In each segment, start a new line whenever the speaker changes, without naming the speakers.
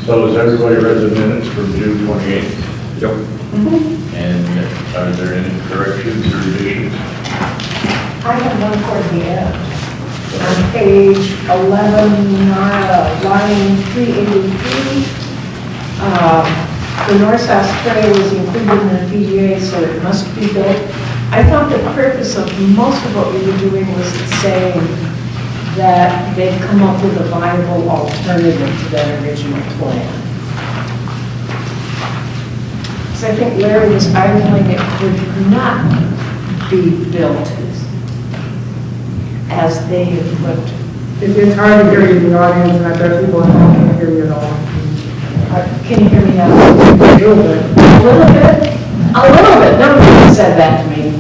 So has everybody read the minutes from June 28th?
Yep.
And are there any corrections or additions?
I have one toward the end. On page 11, line 383, the north-south trail was included in the PGA, so it must be built. I thought the purpose of most of what we were doing was saying that they'd come up with a viable alternative to that original plan. So I think Larry was arguing it could not be built as they had looked.
It's hard to hear you in the audience, and I bet people at home can't hear you at all.
Can you hear me now?
A little bit.
A little bit? A little bit. Nobody said that to me.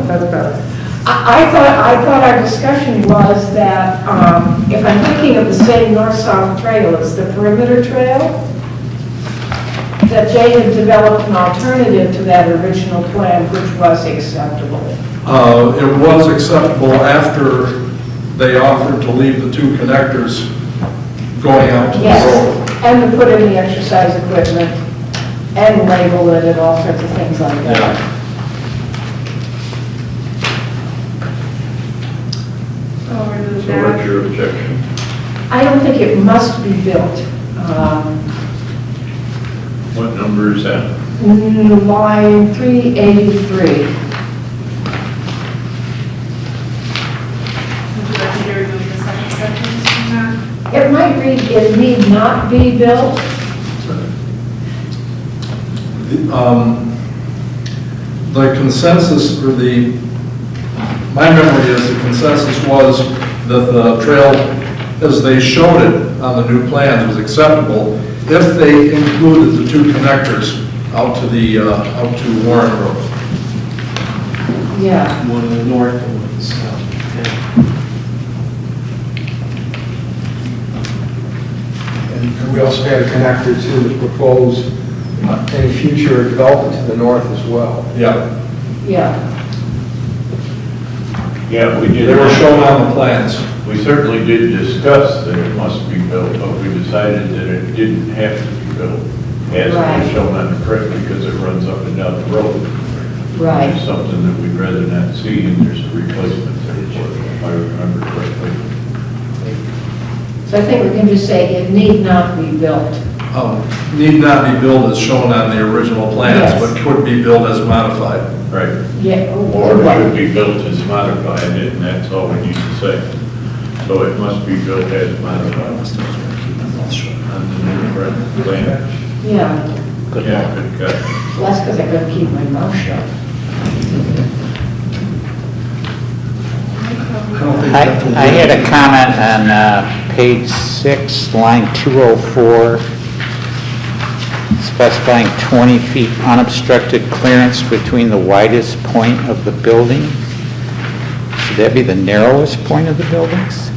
That's better.
I thought our discussion was that if I'm thinking of the same north-south trail as the perimeter trail, that they had developed an alternative to that original plan, which was acceptable.
It was acceptable after they offered to leave the two connectors going out to the
Yes,
road.
and to put in the exercise equipment and label it and all sorts of things like that.
Yeah.
So what's your objection?
I don't think it must be built.
What number is that?
Line 383.
Would you like me to remove the second sentence from that?
It might read, it need not be built.
The consensus, or my memory is the consensus was that the trail, as they showed it on the new plans, was acceptable if they included the two connectors out to Warren Road.
Yeah.
One in the north and one in the south.
And we also had a connector to propose any future development to the north as well.
Yeah,
Yeah.
Yeah, we did.
they were shown on the plans.
We certainly did discuss that it must be built, but we decided that it didn't have to be built as it
Right.
was shown on the print because it runs up and down the road.
Right.
It's something that we'd rather not see, and there's a replacement there for it, if I remember correctly.
So I think we can just say it need not be built.
Need not be built as shown on the original plans,
Yes.
but could be built as modified.
Right.
Yeah.
Or it should be built as modified, and that's all we need to say. So it must be built as modified. On the new plan.
Yeah.
Yeah, good catch.
Well, that's because I couldn't keep my mouth shut.
I don't think
I
that will
I
be-
had a comment on page 6, line 204, specifying 20 feet unobstructed clearance between the widest point of the building. Should that be the narrowest point of the buildings?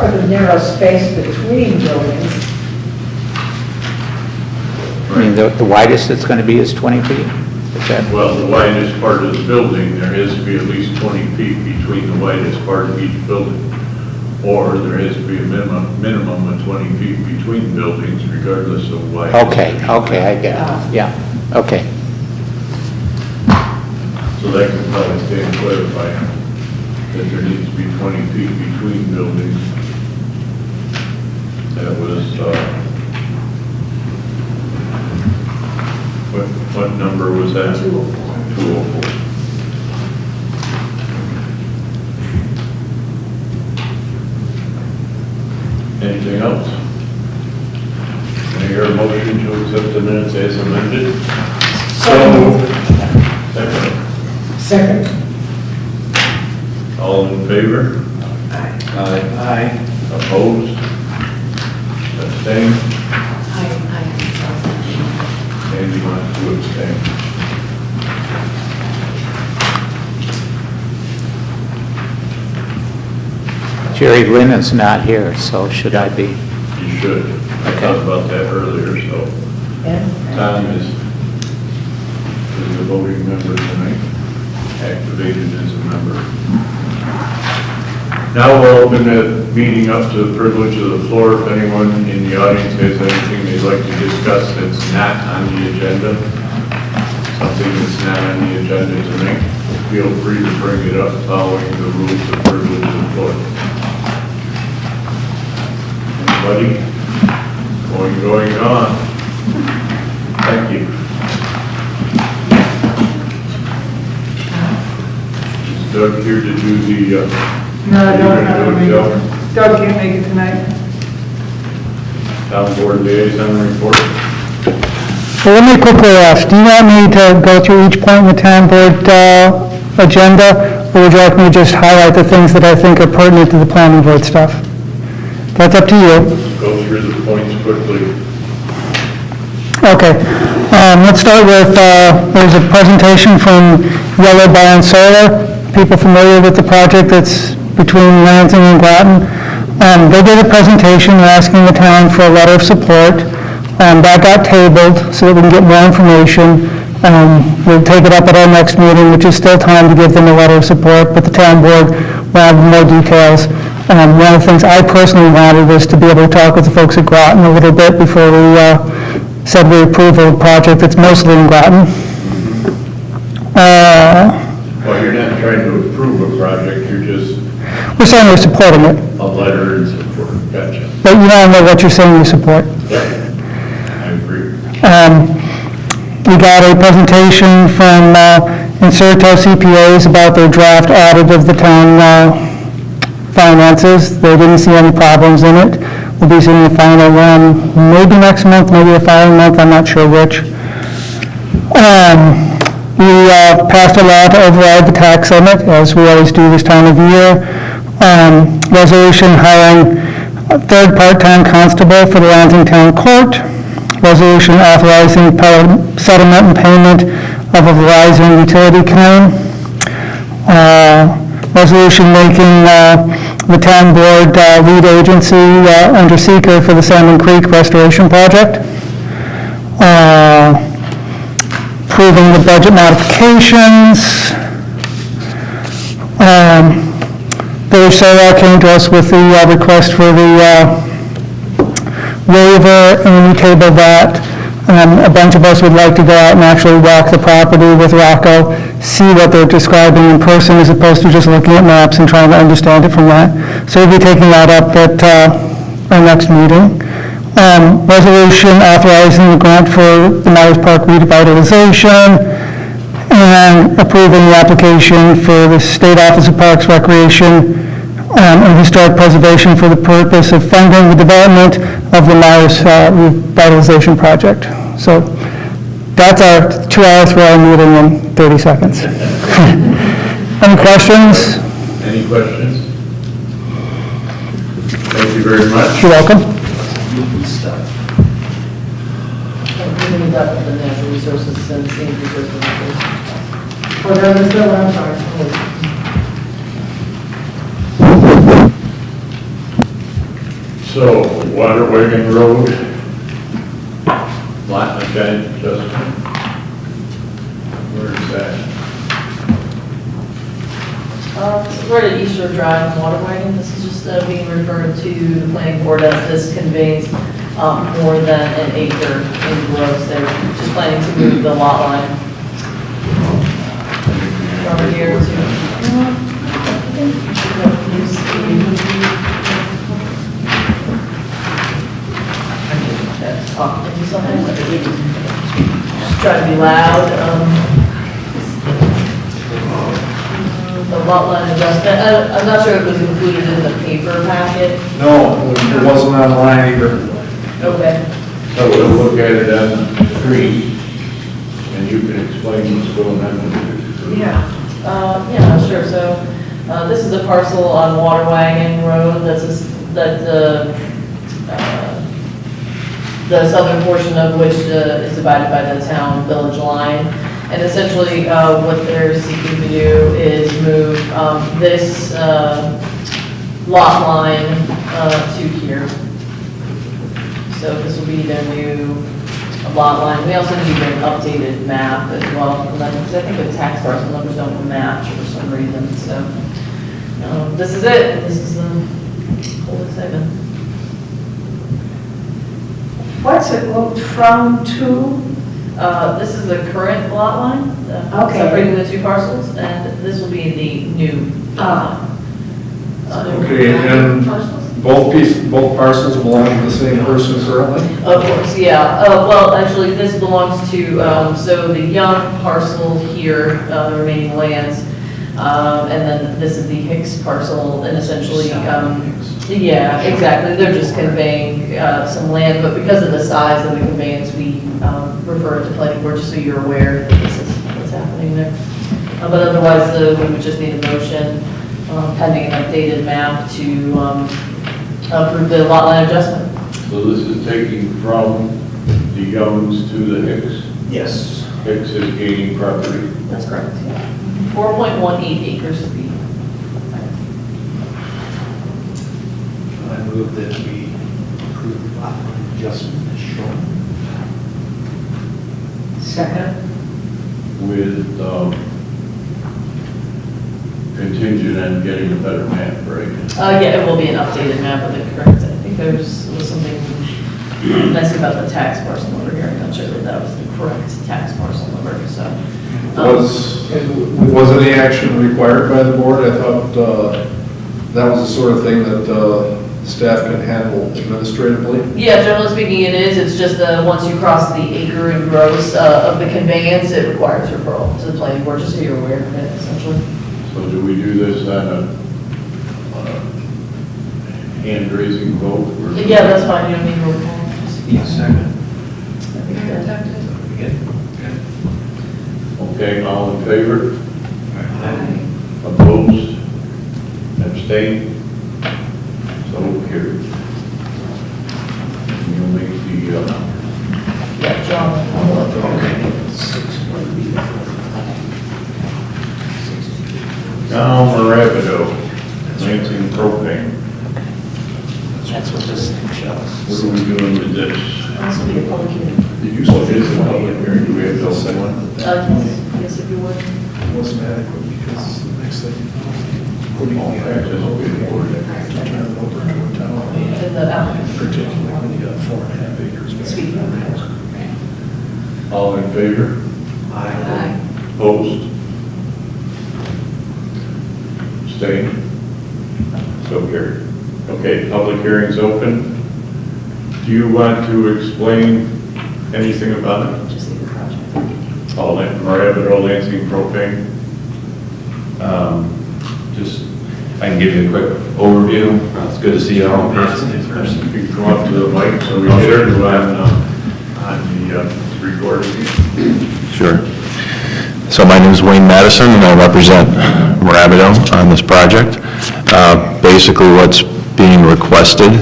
Or the narrow space between buildings.
I mean, the widest it's going to be is 20 feet? Is that,
Well, the widest part of the building, there has to be at least 20 feet between the widest part of each building. Or there has to be a minimum of 20 feet between buildings regardless of width.
okay, I get it, yeah, okay.
So that can probably stand clarified, that there needs to be 20 feet between buildings. That was, what number was that?
204.
204. Anything else? Can I hear a motion to accept the minutes as amended?
So moved.
Second.
Second.
All in favor?
Aye.
Opposed? Abstained? Andy wants to abstain.
Jerry Lynn is not here, so should I be?
You should. I talked about that earlier, so Tom is a voting member tonight, activated as a member. Now we'll open the meeting up to the privilege of the floor. If anyone in the audience has anything they'd like to discuss that's not on the agenda, something that's not on the agenda tonight, feel free to bring it up following the rules of privilege of the floor. Anybody? Going, gone. Thank you. Is Doug here to do the,
No,
you're
Doug
gonna do it,
can't
Joe?
make it. Doug can't make it tonight.
Town board liaison report?
So let me quickly ask, do you want me to go through each point in the town board agenda, or would you like me to just highlight the things that I think are pertinent to the planning board stuff? That's up to you.
Go through the points quickly.
Okay, let's start with, there's a presentation from Yellow Barn Solar. People familiar with the project that's between Lansing and Groton? They did a presentation asking the town for a letter of support. That got tabled so that we can get more information. We'll take it up at our next meeting, which is still time to give them a letter of support, but the town board will have more details. One of the things I personally wanted was to be able to talk with the folks at Groton a little bit before we said we approve of a project that's mostly in Groton.
Well, you're not trying to approve a project, you're just
We're saying we're supporting it,
a letter and support. Gotcha.
but you don't know what you're saying you support.
Yeah, I agree.
We got a presentation from Inserto CPAs about their draft audit of the town finances. They didn't see any problems in it. We'll be seeing the final one maybe next month, maybe the following month, I'm not sure which. We passed a law to override the tax limit, as we always do this time of year. Resolution hiring a third part-time constable for the Lansing Town Court. Resolution authorizing settlement and payment of a Verizon utility claim. Resolution making the town board lead agency under seeker for the Salmon Creek Restoration Project. Approving the budget modifications. Village Solar came to us with the request for the waiver, and we tabled that. A bunch of us would like to go out and actually walk the property with Rocco, see what they're describing in person as opposed to just looking at maps and trying to understand it from that. So we'll be taking that up at our next meeting. Resolution authorizing the grant for the Myers Park revitalization, and approving the application for the State Office of Parks, Recreation, and Historic Preservation for the purpose of funding the development of the Myers revitalization project. So that's our 2-hour 3-hour meeting in 30 seconds. Any questions?
Any questions? Thank you very much.
You're welcome.
Giving it up with the natural resources and scenic resources.
Oh, there was still, I'm sorry.
So, Water Wagon Road, lot of giant adjustment. Where is that?
We're at Easter Drive in Water Wagon. This is just being referred to the planning board as this conveys more than an acre in gross. They're just planning to move the lot line from here to, just try to be loud. The lot line adjustment, I'm not sure if it was included in the paper packet.
No, it wasn't online either.
Okay.
So we'll look at it on the screen, and you can explain what's going on with it.
Yeah, sure. So this is a parcel on Water Wagon Road that the southern portion of which is divided by the town-village line. And essentially what they're seeking to do is move this lot line to here. So this will be their new lot line. We also need an updated map as well, because I think the tax parcel numbers don't match for some reason, so. this is it, and this is the whole excitement.
What's it moved from to?
This is the current lot line,
Okay.
separating the two parcels, and this will be the new lot line.
Okay, and both parcels belong to the same person currently?
Of course, yeah. Well, actually, this belongs to, so the Young parcel here, the remaining lands, and then this is the Hicks parcel, and essentially, yeah, exactly. They're just conveying some land, but because of the size of the conveyance, we refer it to planning board, just so you're aware that this is what's happening there. But otherwise, we would just need a motion pending an updated map to approve the lot line adjustment.
So this is taking from the Youngs to the Hicks.
Yes.
Hicks is gaining property.
That's correct, yeah. 4.18 acres to be.
I move that we approve the lot line adjustment as shown.
Second.
With contingent on getting a better map, right?
Yeah, it will be an updated map of the correct, I think was something nice about the tax parcel number here, I'm not sure that that was the correct tax parcel number, so.
Was any action required by the board? I thought that was the sort of thing that staff can handle administratively.
Yeah, generally speaking, it is, it's just once you cross the acre and gross of the conveyance, it requires referral to the planning board, just so you're aware of it, essentially.
So do we do this on a hand-raising vote? or-
Yeah, that's fine, you don't need roll call.
Yes, second.
Okay, all in favor? Opposed? Abstained? So carried. You'll make the,
Yeah, John.
now Rapido, Lansing propane.
That's what this thing shows.
What are we doing with this?
This will be a public hearing.
It is a public hearing, do we have to open one?
Yes, if you would.
Wasn't adequate because the next thing, putting
All
the
access will be recorded.
turn it over to a town,
And the applicant.
particularly when you got 4.5 acres.
Speaking of the house.
All in favor?
Aye.
Opposed? Abstained? So carried. Okay, public hearing's open. Do you want to explain anything about it?
Just leave the project.
Rapido Lansing propane?
Just, I can give you a quick overview. It's good to see you all in person.
If you can come up to the mic so we hear you on the recording.
Sure. So my name is Wayne Madison, and I represent Rapido on this project. Basically, what's being requested,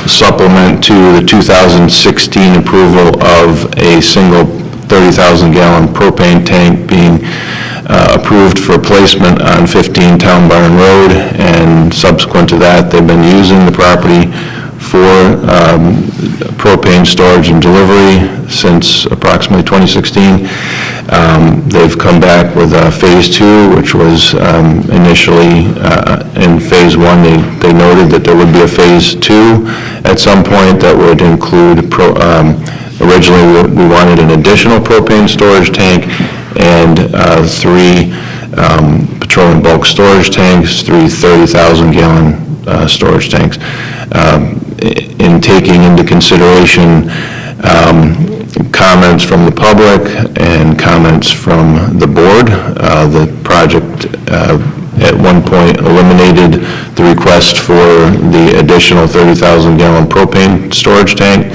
supplement to the 2016 approval of a single 30,000-gallon propane tank being approved for placement on 15 Town Barn Road, and subsequent to that, they've been using the property for propane storage and delivery since approximately 2016. They've come back with Phase 2, which was initially in Phase 1, they noted that there would be a Phase 2 at some point that would include, originally we wanted an additional propane storage tank and 3 petroleum bulk storage tanks, 3 30,000-gallon storage tanks. In taking into consideration comments from the public and comments from the board, the project at one point eliminated the request for the additional 30,000-gallon propane storage tank,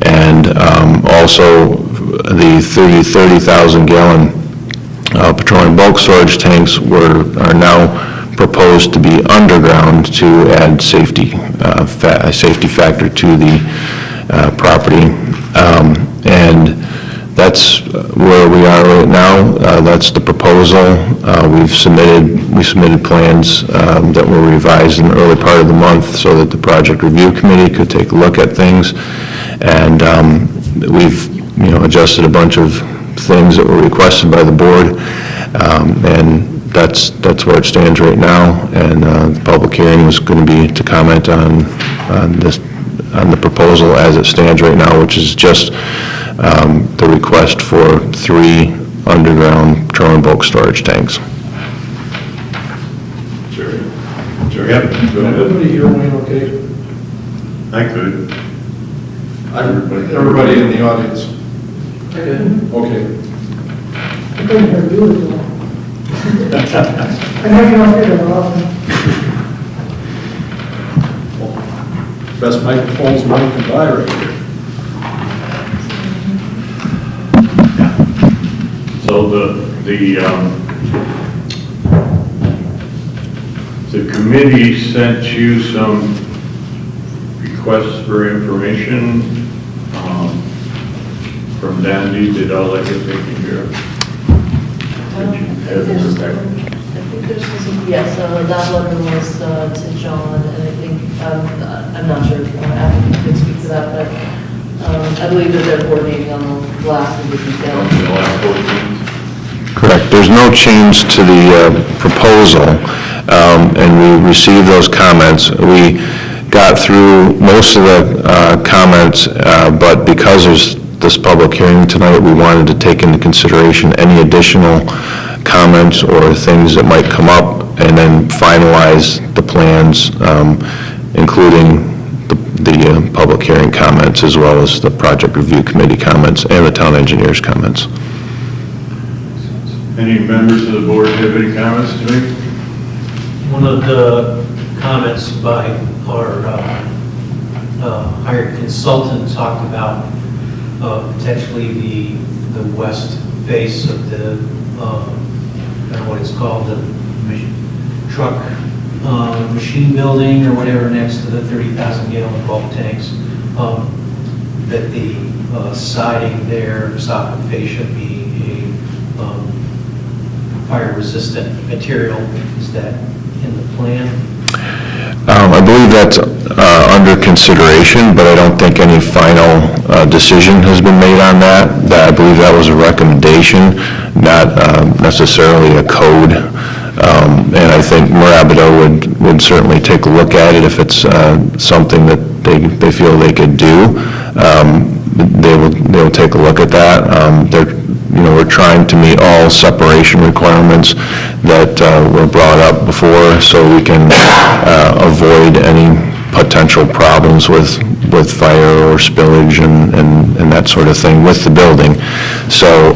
and also the 30,000-gallon petroleum bulk storage tanks are now proposed to be underground to add safety factor to the property. And that's where we are right now. That's the proposal. We submitted plans that were revised in the early part of the month so that the project review committee could take a look at things. And we've adjusted a bunch of things that were requested by the board. And that's where it stands right now, and the public hearing was going to be to comment on the proposal as it stands right now, which is just the request for 3 underground trailer bulk storage tanks.
Sure. Yep, go
Can
ahead.
everybody hear Wayne okay?
I could.
Everybody in the audience? Okay.
I couldn't hear you as well. I know you don't hear them often.
Best microphones one can buy right here.
So the committee sent you some requests for information from Dandy. Did all that get taken care of? Did you have this back?
I think there's some, yes, that letter was to John, and I think, I'm not sure if applicant could speak to that, but I believe that they're coordinating on the last of the details.
The last 14?
Correct. There's no change to the proposal, and we received those comments. We got through most of the comments, but because there's this public hearing tonight, we wanted to take into consideration any additional comments or things that might come up, and then finalize the plans, including the public hearing comments, as well as the project review committee comments and the town engineer's comments.
Any members of the board have any comments to make?
One of the comments by our hired consultant talked about potentially the west face of the, I don't know what it's called, the truck machine building or whatever next to the 30,000 gallon bulk tanks, that the siding there, soffit fascia, be a fire resistant material. Is that in the plan?
I believe that's under consideration, but I don't think any final decision has been made on that. I believe that was a recommendation, not necessarily a code. And I think Marabido would certainly take a look at it if it's something that they feel they could do. They'll take a look at that. We're trying to meet all separation requirements that were brought up before, so we can avoid any potential problems with fire or spillage and that sort of thing with the building. So,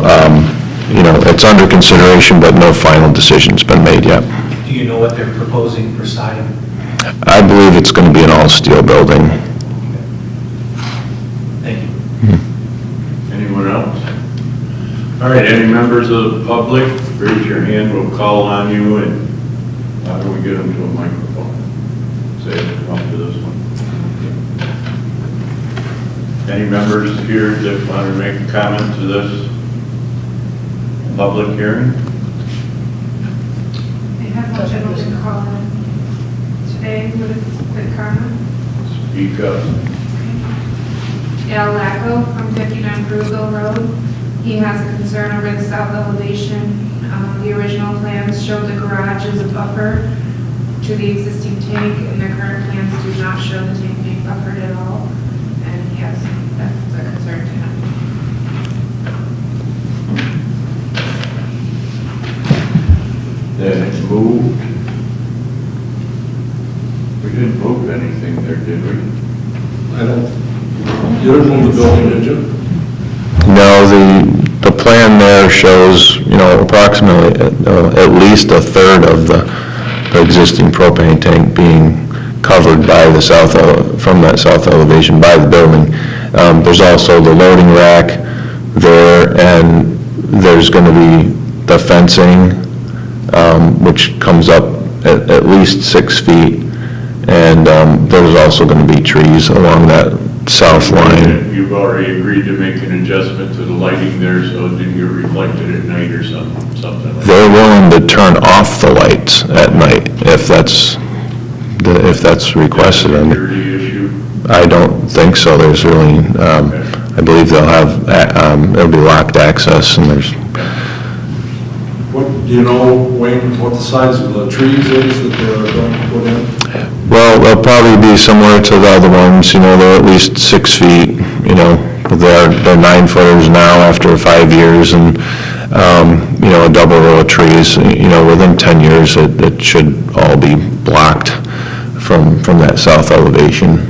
it's under consideration, but no final decision's been made yet.
Do you know what they're proposing for siding?
I believe it's going to be an all-steel building.
Thank you.
Anyone else? All right, any members of the public, raise your hand, we'll call on you, and how do we get them to a microphone? Say, come to this one. Any members here that want to make a comment to this public hearing?
They have one gentleman call in today with a quick comment.
Speak up.
Al Lacko from 59 Brewville Road. He has a concern over the south elevation. The original plans showed the garage as a buffer to the existing tank, and the current plans do not show the tank being buffered at all. And yes, that's a concern to him.
Then it's moved. We didn't move anything there, did we?
You didn't move the building, did you?
No, the plan there shows, approximately at least a third of the existing propane tank being covered by from that south elevation by the building. There's also the loading rack there, and there's going to be the fencing, which comes up at least 6 feet, and there's also going to be trees along that south line.
You've already agreed to make an adjustment to the lighting there, so it didn't get reflected at night or something like that.
They're willing to turn off the lights at night if that's requested.
Security issue?
I don't think so. There's really, I believe they'll have, it'll be locked access, and there's,
What, do you know, Wayne, what the size of the trees is that they're going to put in?
Well, they'll probably be similar to the other ones, they're at least 6 feet, they're 9 footers now after 5 years, and, a double row of trees, within 10 years, it should all be blocked from that south elevation.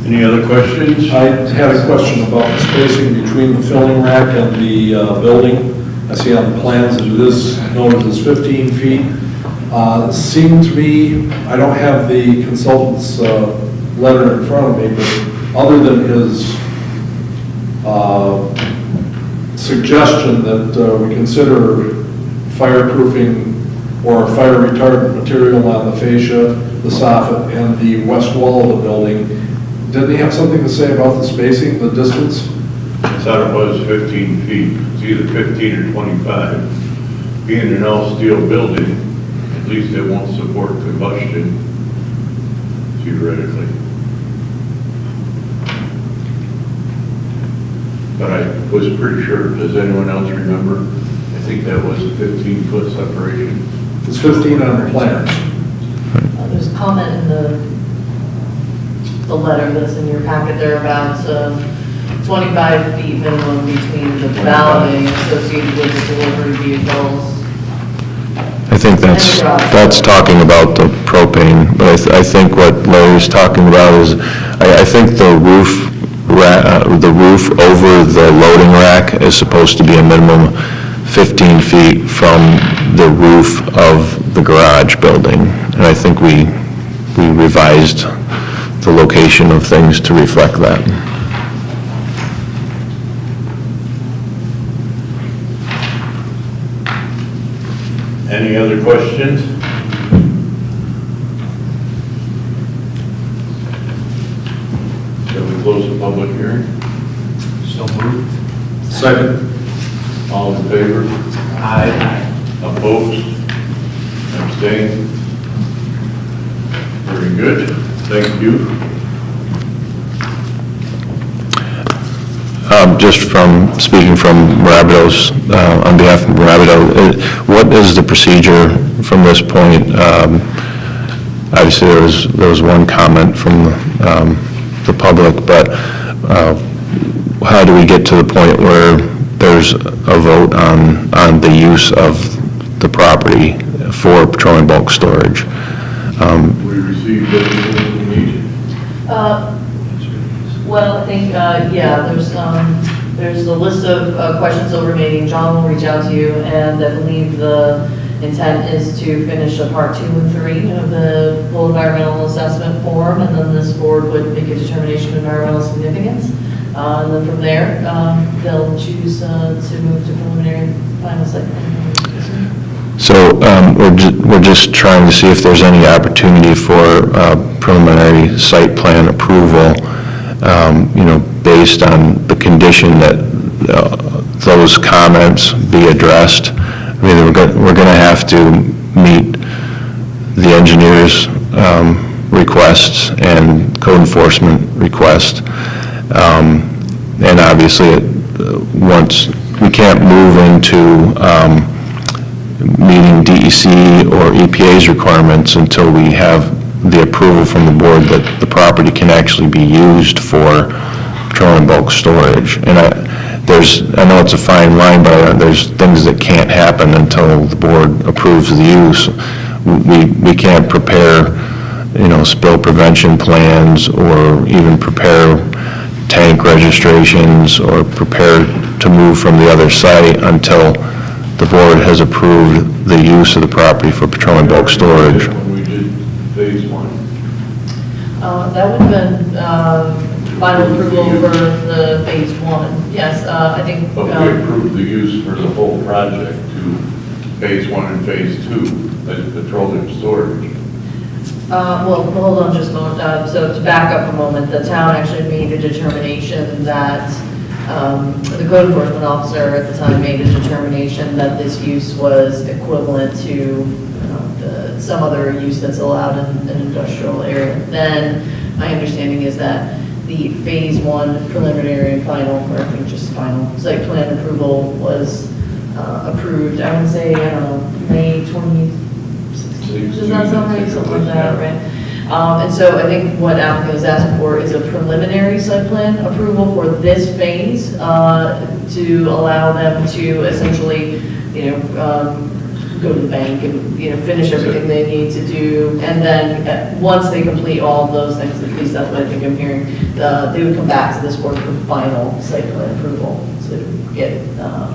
Any other questions?
I had a question about the spacing between the filling rack and the building. I see on the plans that it is noted as 15 feet. Seemed to me, I don't have the consultant's letter in front of me, but other than his suggestion that we consider fireproofing or fire retardant material on the fascia, the soffit, and the west wall of the building, didn't he have something to say about the spacing, the distance?
I thought it was 15 feet. It's either 15 or 25. Being an all-steel building, at least it won't support combustion, theoretically. But I was pretty sure. Does anyone else remember? I think that was a 15-foot separation.
It's 15 on the plans.
There's a comment in the letter that's in your packet there about 25 feet minimum between the balloting associated with the delivery vehicles.
I think that's talking about the propane, but I think what Larry's talking about is, I think the roof over the loading rack is supposed to be a minimum 15 feet from the roof of the garage building, and I think we revised the location of things to reflect that.
Any other questions? Shall we close the public hearing?
So moved.
Second.
All in favor?
Aye.
Opposed? Abstained? Very good. Thank you.
Just speaking from Rabideau's, on behalf of Rabideau, what is the procedure from this point? Obviously, there was one comment from the public, but how do we get to the point where there's a vote on the use of the property for petroleum bulk storage?
We received everything we needed.
Well, I think, there's the list of questions still remaining. John will reach out to you, and I believe the intent is to finish a part 2 and 3 of the full environmental assessment form, and then this board would make a determination of environmental significance. And then from there, they'll choose to move to preliminary final site plan.
So we're just trying to see if there's any opportunity for preliminary site plan approval, based on the condition that those comments be addressed. I mean, we're going to have to meet the engineer's requests and code enforcement requests. And obviously, once we can't move into meeting DEC or EPA's requirements until we have the approval from the board that the property can actually be used for petroleum bulk storage. And I know it's a fine line, but there's things that can't happen until the board approves the use. We can't prepare, spill prevention plans or even prepare tank registrations or prepare to move from the other site until the board has approved the use of the property for petroleum bulk storage.
When we did phase 1.
That would have been final approval for the phase 1. Yes, I think.
But we approved the use for the whole project to phase 1 and phase 2 as petroleum storage.
Well, hold on just a moment. So to back up a moment, the town actually made a determination that, the code enforcement officer at the time made a determination that this use was equivalent to some other use that's allowed in an industrial area. Then my understanding is that the Phase 1 preliminary and final, or I think just final, site plan approval was approved, I would say, I don't know, May 2016, does that sound right? Something like that, right? And so I think what applicant is asking for is a preliminary site plan approval for this phase to allow them to essentially, go to the bank and, finish everything they need to do. And then once they complete all of those things, at least that's what I think I'm hearing, they would come back to this board for final site plan approval to get.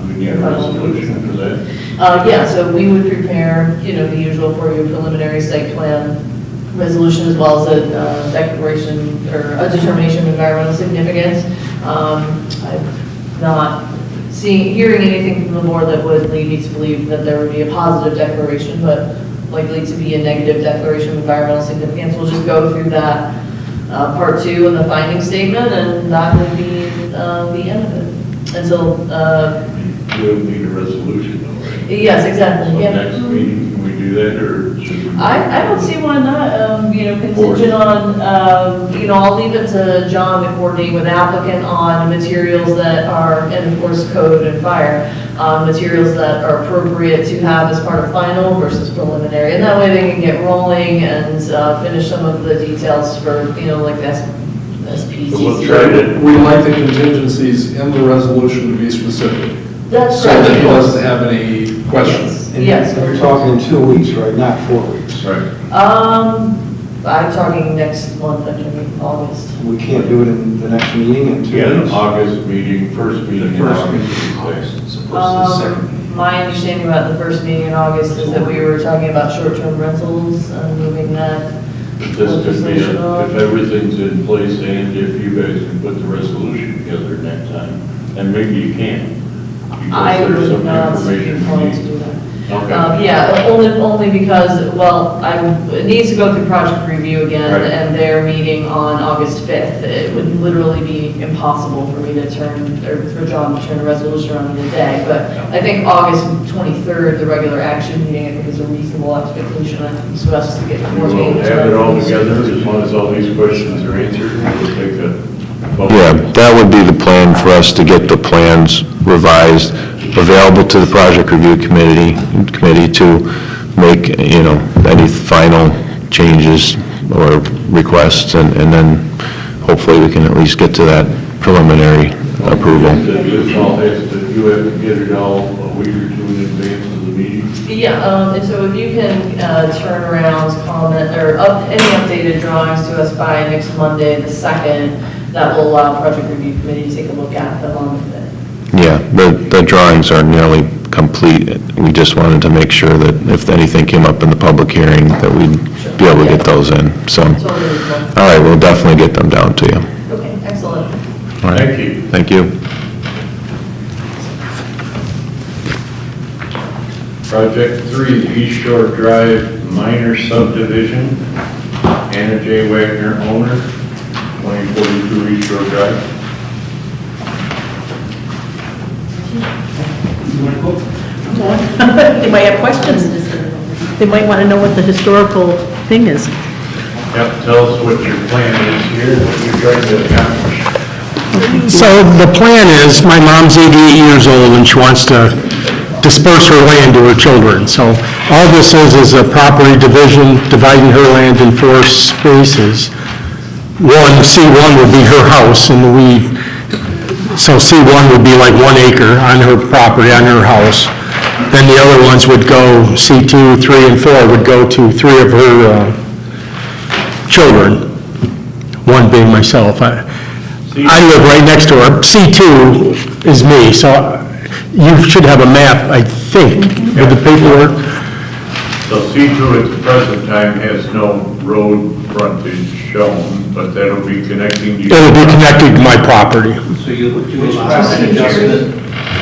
We need a resolution for that.
Yeah, so we would prepare, the usual for your preliminary site plan resolution as well as a declaration or a determination of environmental significance. I'm not hearing anything from the board that would lead me to believe that there would be a positive declaration, but likely to be a negative declaration of environmental significance. We'll just go through that part 2 in the finding statement, and that would be the end of it. Until
We'll need a resolution, though, right?
yes, exactly.
So
Yeah.
next meeting, can we do that, or should we?
I don't see why not, contingent on, I'll leave it to John to coordinate with applicant on materials that are, and of course, code and fire, materials that are appropriate to have as part of final versus preliminary. And that way they can get rolling and finish some of the details for, like the SPCC.
So we'll try to,
We like the contingencies in the resolution to be specific,
That's
so
right.
that he doesn't have any questions.
And
Yes.
you're talking in 2 weeks, right, not 4 weeks?
right.
I'm talking next month, actually, August.
We can't do it in the next meeting in 2
Yeah,
weeks?
the August meeting, first meeting in August.
My understanding about the first meeting in August is that we were talking about short-term rentals and moving that.
This could be, if everything's in place and if you guys can put the resolution together next time, and maybe you can.
I
Because there's
would
some
not be
information
willing
we
to
need.
do that.
Okay.
Yeah, only because, well, it needs to go through project review again,
Right.
and they're meeting on August 5th. It would literally be impossible for me to for John to turn a resolution around in a day, but I think August 23rd, the regular action meeting, I think is a reasonable expectation, so us to get more
We'll
meetings.
have it all together, as long as all these questions are answered, we'll take a vote.
Yeah, that would be the plan for us to get the plans revised, available to the project review committee to make, any final changes or requests, and then hopefully we can at least get to that preliminary approval.
This all has to, you have to get it all a week or 2 in advance of the meeting.
Yeah, and so if you can turn around, comment, or any updated drawings to us by next Monday, the 2nd, that will allow project review committee to take a look at them on the 5th.
Yeah, the drawings are nearly complete. We just wanted to make sure that if anything came up in the public hearing, that we'd be able to get those in, so.
Totally reasonable.
All right, we'll definitely get them down to you.
Okay, excellent.
All right.
Thank you.
Thank you.
Project 3, East Shore Drive minor subdivision. Anna J. Wagner, owner, 2042 East Shore Drive.
They might have questions. They might want to know what the historical thing is.
Yep, tell us what your plan is here, what you're trying to accomplish.
So the plan is, my mom's 88 years old and she wants to disperse her land to her children. So all this is a property division, dividing her land in 4 spaces. C1 would be her house, and so C1 would be like 1 acre on her property, on her house. Then the other ones would go, C2, 3, and 4 would go to 3 of her children, 1 being myself. I live right next to her. C2 is me, so you should have a map, I think, with the paperwork.
So C2 at the present time has no road frontage shown, but that'll be connecting to you.
It'll be connected to my property.
So you allow an adjustment?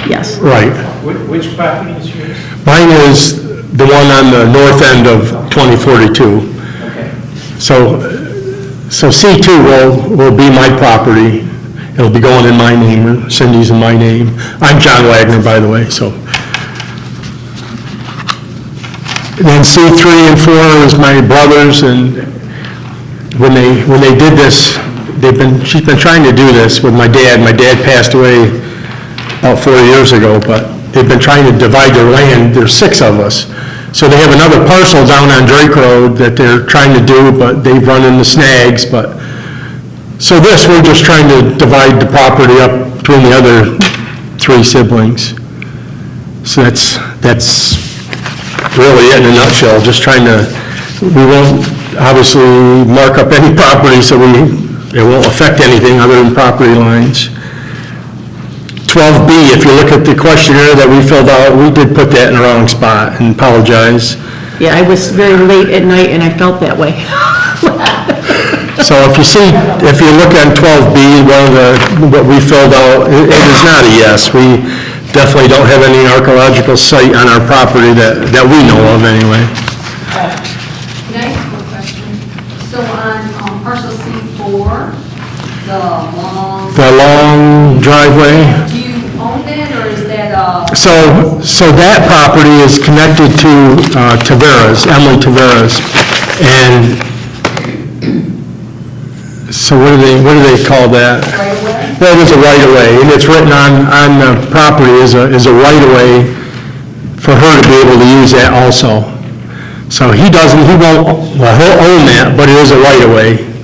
Yes.
Right.
Which property is yours?
Mine is the one on the north end of 2042.
Okay.
So C2 will be my property. It'll be going in my name, or Cindy's in my name. I'm John Wagner, by the way, so. And then C3 and 4 is my brothers, and when they did this, she's been trying to do this with my dad. My dad passed away about 4 years ago, but they've been trying to divide their land. There's 6 of us. So they have another parcel down on Drake Road that they're trying to do, but they've run into snags, but, so this, we're just trying to divide the property up between the other 3 siblings. So that's really it in a nutshell, just trying to, we won't obviously mark up any property, so it won't affect anything other than property lines. 12B, if you look at the questionnaire that we filled out, we did put that in the wrong spot, and apologize.
Yeah, I was very late at night and I felt that way.
So if you look on 12B, what we filled out, it is not a yes. We definitely don't have any archaeological site on our property that we know of anyway.
Can I ask a question? So on parcel C4,
The long driveway.
do you own that, or is that
So that property is connected to Tavera's, Emily Tavera's, and so what do they call that?
right-of-way?
That is a right-of-way, and it's written on the property is a right-of-way for her to be able to use that also. So he won't, well, he'll own that, but it is a right-of-way.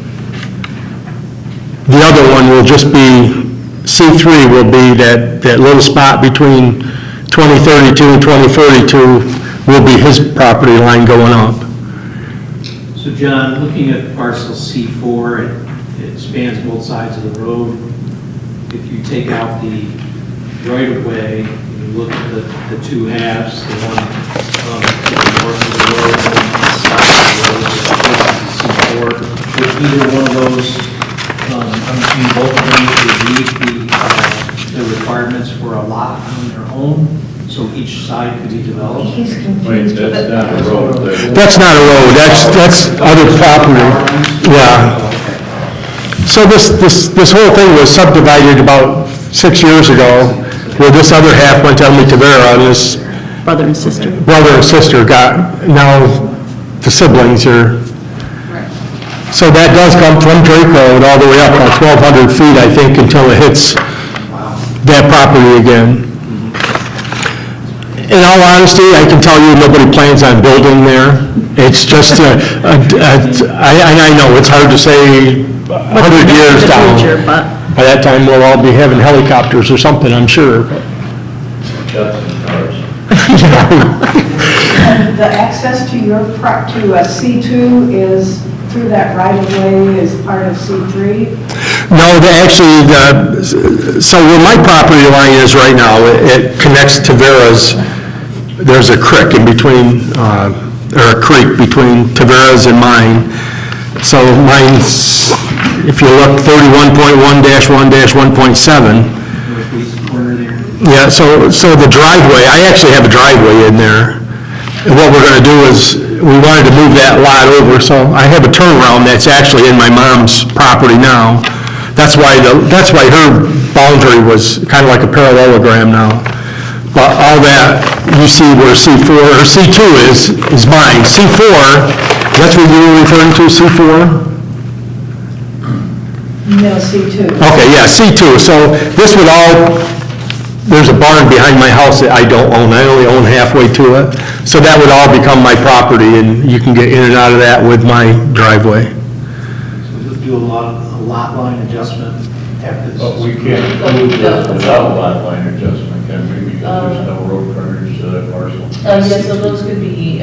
The other one will just be, C3 will be that little spot between 2032 and 2042 will be his property line going up.
So John, looking at parcel C4, it spans both sides of the road. If you take out the right-of-way, you look at the 2 halves, the one to the north of the road and the south of the road, C4, would either one of those, both of them would meet the requirements for a lot on their own, so each side could be developed?
He's
Wait,
confused.
that's not a road.
That's not a road, that's other property. Yeah. So this whole thing was subdivided about 6 years ago, where this other half went to Emily Tavera, and this
Brother and sister.
brother and sister got, now the siblings are, so that does come from Drake Road all the way up about 1,200 feet, I think, until it hits that property again. In all honesty, I can tell you, nobody plans on building there. It's just, I know, it's hard to say 100 years down.
But
By that time, we'll all be having helicopters or something, I'm sure.
Jets and cars.
The access to your, to C2 is through that right-of-way as part of C3?
No, so where my property line is right now, it connects to Tavera's. There's a creek in between, or a creek between Tavera's and mine. So mine's, if you look, 31.1-1-1.7.
Northeast corner there.
Yeah, so the driveway, I actually have a driveway in there. And what we're gonna do is, we wanted to move that lot over, so I have a turnaround that's actually in my mom's property now. That's why her boundary was kind of like a parallelogram now. But all that, you see where C4, or C2 is mine. C4, that's what you were referring to, C4?
No, C2.
Okay, yeah, C2. So this would all, there's a barn behind my house that I don't own. I only own halfway to it. So that would all become my property, and you can get in and out of that with my driveway.
So we'll do a lot line adjustment after this.
But we can't move this without lot line adjustment, can we? Because there's no road frontage to that parcel.
Yeah, so those could be,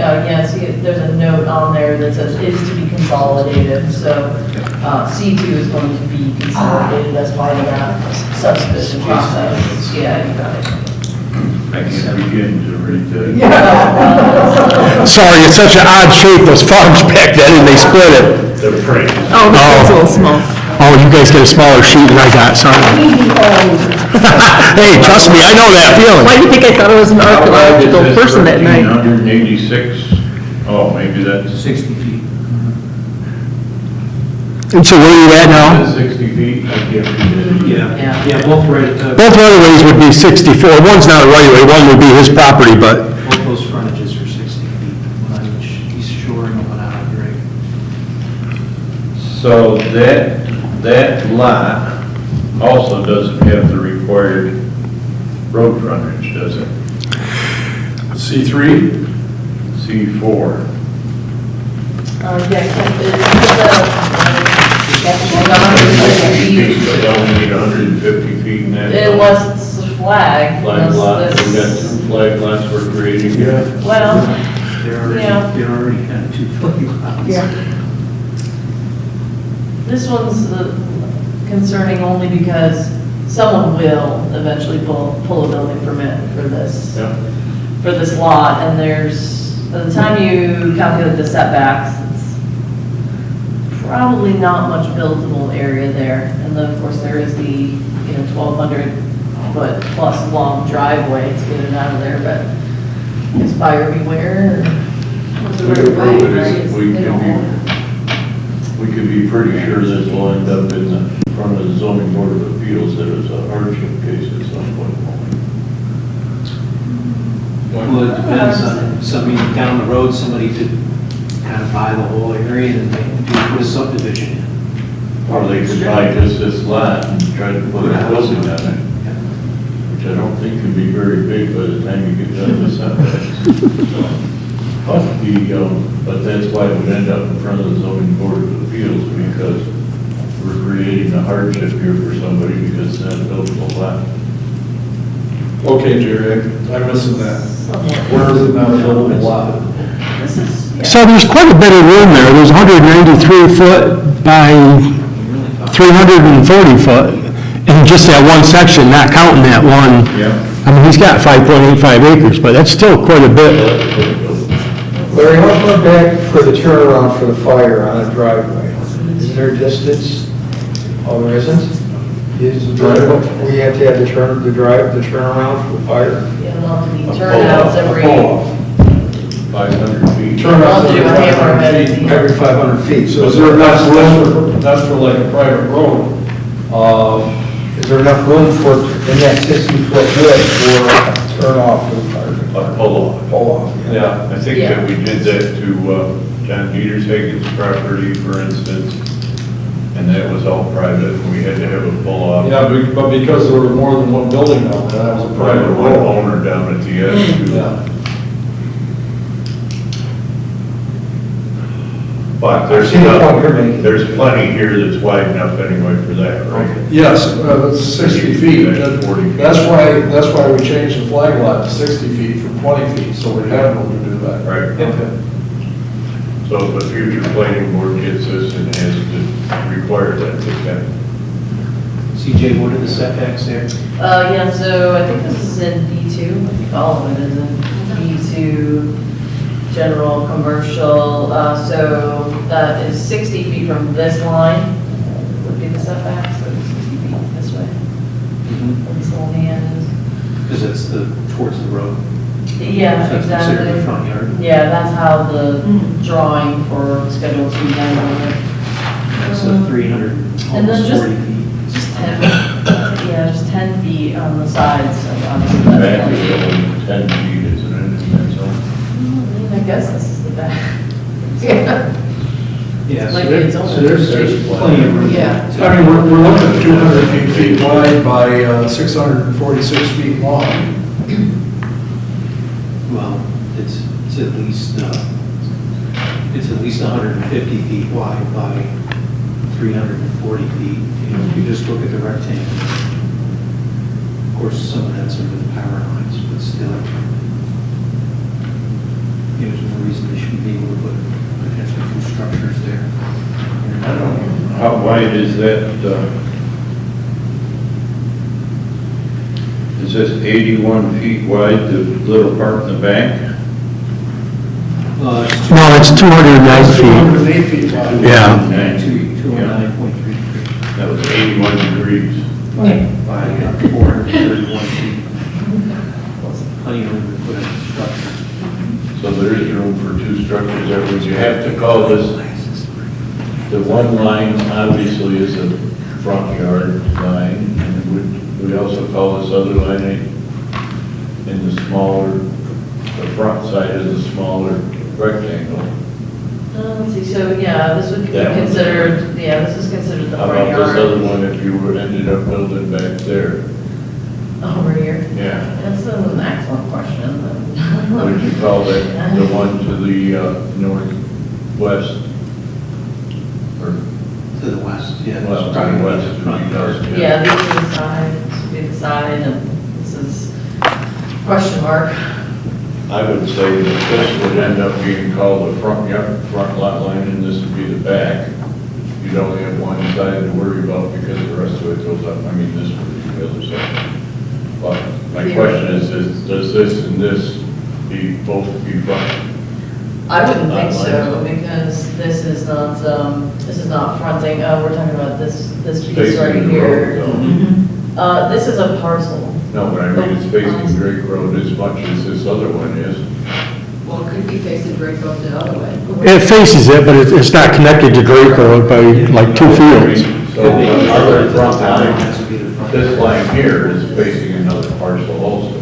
see, there's a note on there that says is to be consolidated, so C2 is going to be consolidated as part of that subdivision process. Yeah, you got it.
I can't begin to read the.
Sorry, it's such an odd shape, those farms back then, and they split it.
The frame.
oh, that's a little small.
Oh, you guys get a smaller sheet than I got, sorry. Hey, trust me, I know that feeling.
Why do you think I thought I was an archaeological person that night?
186, oh, maybe that's
60 feet.
And so where are you at now?
60 feet, I can't read it.
Yeah, both right at the,
Both right-of-ways would be 64. One's not a right-of-way, one would be his property, but,
both those frontages are 60 feet, one on each east shore and one on Drake.
So that that lot also doesn't have the required road frontage, does it?
C3?
C4. They only need 150 feet in that.
Unless it's a flag.
Flag lot,
unless
we got
this-
two flag lots we're creating here.
Well,
They're
Yeah.
already kind of two flag lots.
this one's concerning only because someone will eventually pull a building permit
Yeah.
for this lot, and there's, by the time you calculate the setbacks, it's probably not much buildable area there. And then, of course, there is the, 1,200 foot plus long driveway to get it out of there, but it's buyer beware.
We approve it, we could be pretty sure this will end up in the front of the zoning board of appeals that is a hardship case at some point.
Well, it depends on, somebody down the road, somebody could kind of buy the whole area and they do a subdivision in.
Or they could buy just this lot and try to put a building on it, which I don't think can be very big by the time you get done with setbacks. But that's why it would end up in front of the zoning board of appeals, because we're creating a hardship here for somebody because it's not a buildable lot.
Okay, Jerry, I'm missing that. Where is it not a buildable lot?
This is, yeah.
So there's quite a bit of room there. There's 193 foot by 340 foot in just that one section, not counting that one.
Yeah.
I mean, he's got 5.85 acres, but that's still quite a bit.
Larry, how far back for the turnaround for the fire on a driveway? Is there distance? Oh, there isn't? Is the driveway, we have to have the turnaround for the fire?
Yeah, it'll have to be turnouts every,
500 feet.
Turnouts
I'll do a hammerhead.
every 500 feet. So
Is there enough room, that's for like a private road.
is there enough room for, in that 60-foot width for a turn off for the fire?
Pull off.
Yeah.
Yeah, I think that we did that to John Peters Hagen's property, for instance, and that was all private, and we had to have a pull-off.
Yeah, but because there were more than one building down there, that was a private
One
road.
owner down at the end, too.
Yeah.
But there's
See the point
enough,
you're making.
there's plenty here that's wide enough anyway for that, right?
Yes, that's 60 feet.
That's 40 feet.
That's why we changed the flag lot to 60 feet from 20 feet, so we have room to do that.
Right.
Okay.
So if the future planning board gets this and has to require that, they can.
CJ, what are the setbacks there?
yeah, so I think this is in B2, I think all of it is in B2, general, commercial, so that is 60 feet from this line, would be the setback, so it's 60 feet this way, where this little hand
Because it's towards the road.
is. Yeah,
So that's considered the
exactly.
front yard.
Yeah, that's how the drawing for Schedule 2 done on it.
That's 300,
And then
almost
just-
40 feet.
Just 10, yeah, just 10 feet on the sides, so obviously
Back
that's.
is only 10 feet, isn't it? And that's all.
I guess this is the back. Yeah.
Yeah,
Like
so
it's open.
there's plenty of room.
Yeah.
I mean, we're looking at 200 feet wide by 646 feet long.
Well, it's at least, it's at least 150 feet wide by 340 feet. You know, if you just look at the rectangle. Of course, some of that's under the power lines, but still. There's no reason they shouldn't be able to put potentially two structures there.
I don't know. How wide is that? Is this 81 feet wide, the little part in the back?
It's
No, it's 209 feet.
208 feet wide.
Yeah.
209.33
That was 81 degrees.
by 431 feet. Plenty of room to put in a structure.
So there is room for two structures there. Would you have to call this, the one line obviously is a front yard line, and would we also call this other line in the smaller, the front side is a smaller rectangle?
Let's see, see, so, yeah, this would be
That one.
considered, yeah, this is considered the
How
front
about this
yard.
other one if you would ended up building back there?
Over here.
Yeah.
That's an excellent question.
What would you call that, the one to the northwest? Or
To the west, yeah.
well, to the west, would be those,
Yeah, these are the side, this would be the side, and this is question mark.
I would say that this would end up being called the front yard, front lot line, and this would be the back. You'd only have one side to worry about because the rest of it goes up, I mean, this would be the other side. But my question is, does this and this both be front?
I wouldn't think
Lot
so,
lines?
because this is not fronting, we're talking about this piece
Facing
right
the
here.
road,
This is a parcel.
though. No, but I mean, it's facing Drake Road as much as this other one is.
Well, it could be facing Drake Road the other way.
It faces it, but it's not connected to Drake Road by like 2 fields.
So our front line, this line here is facing another parcel also.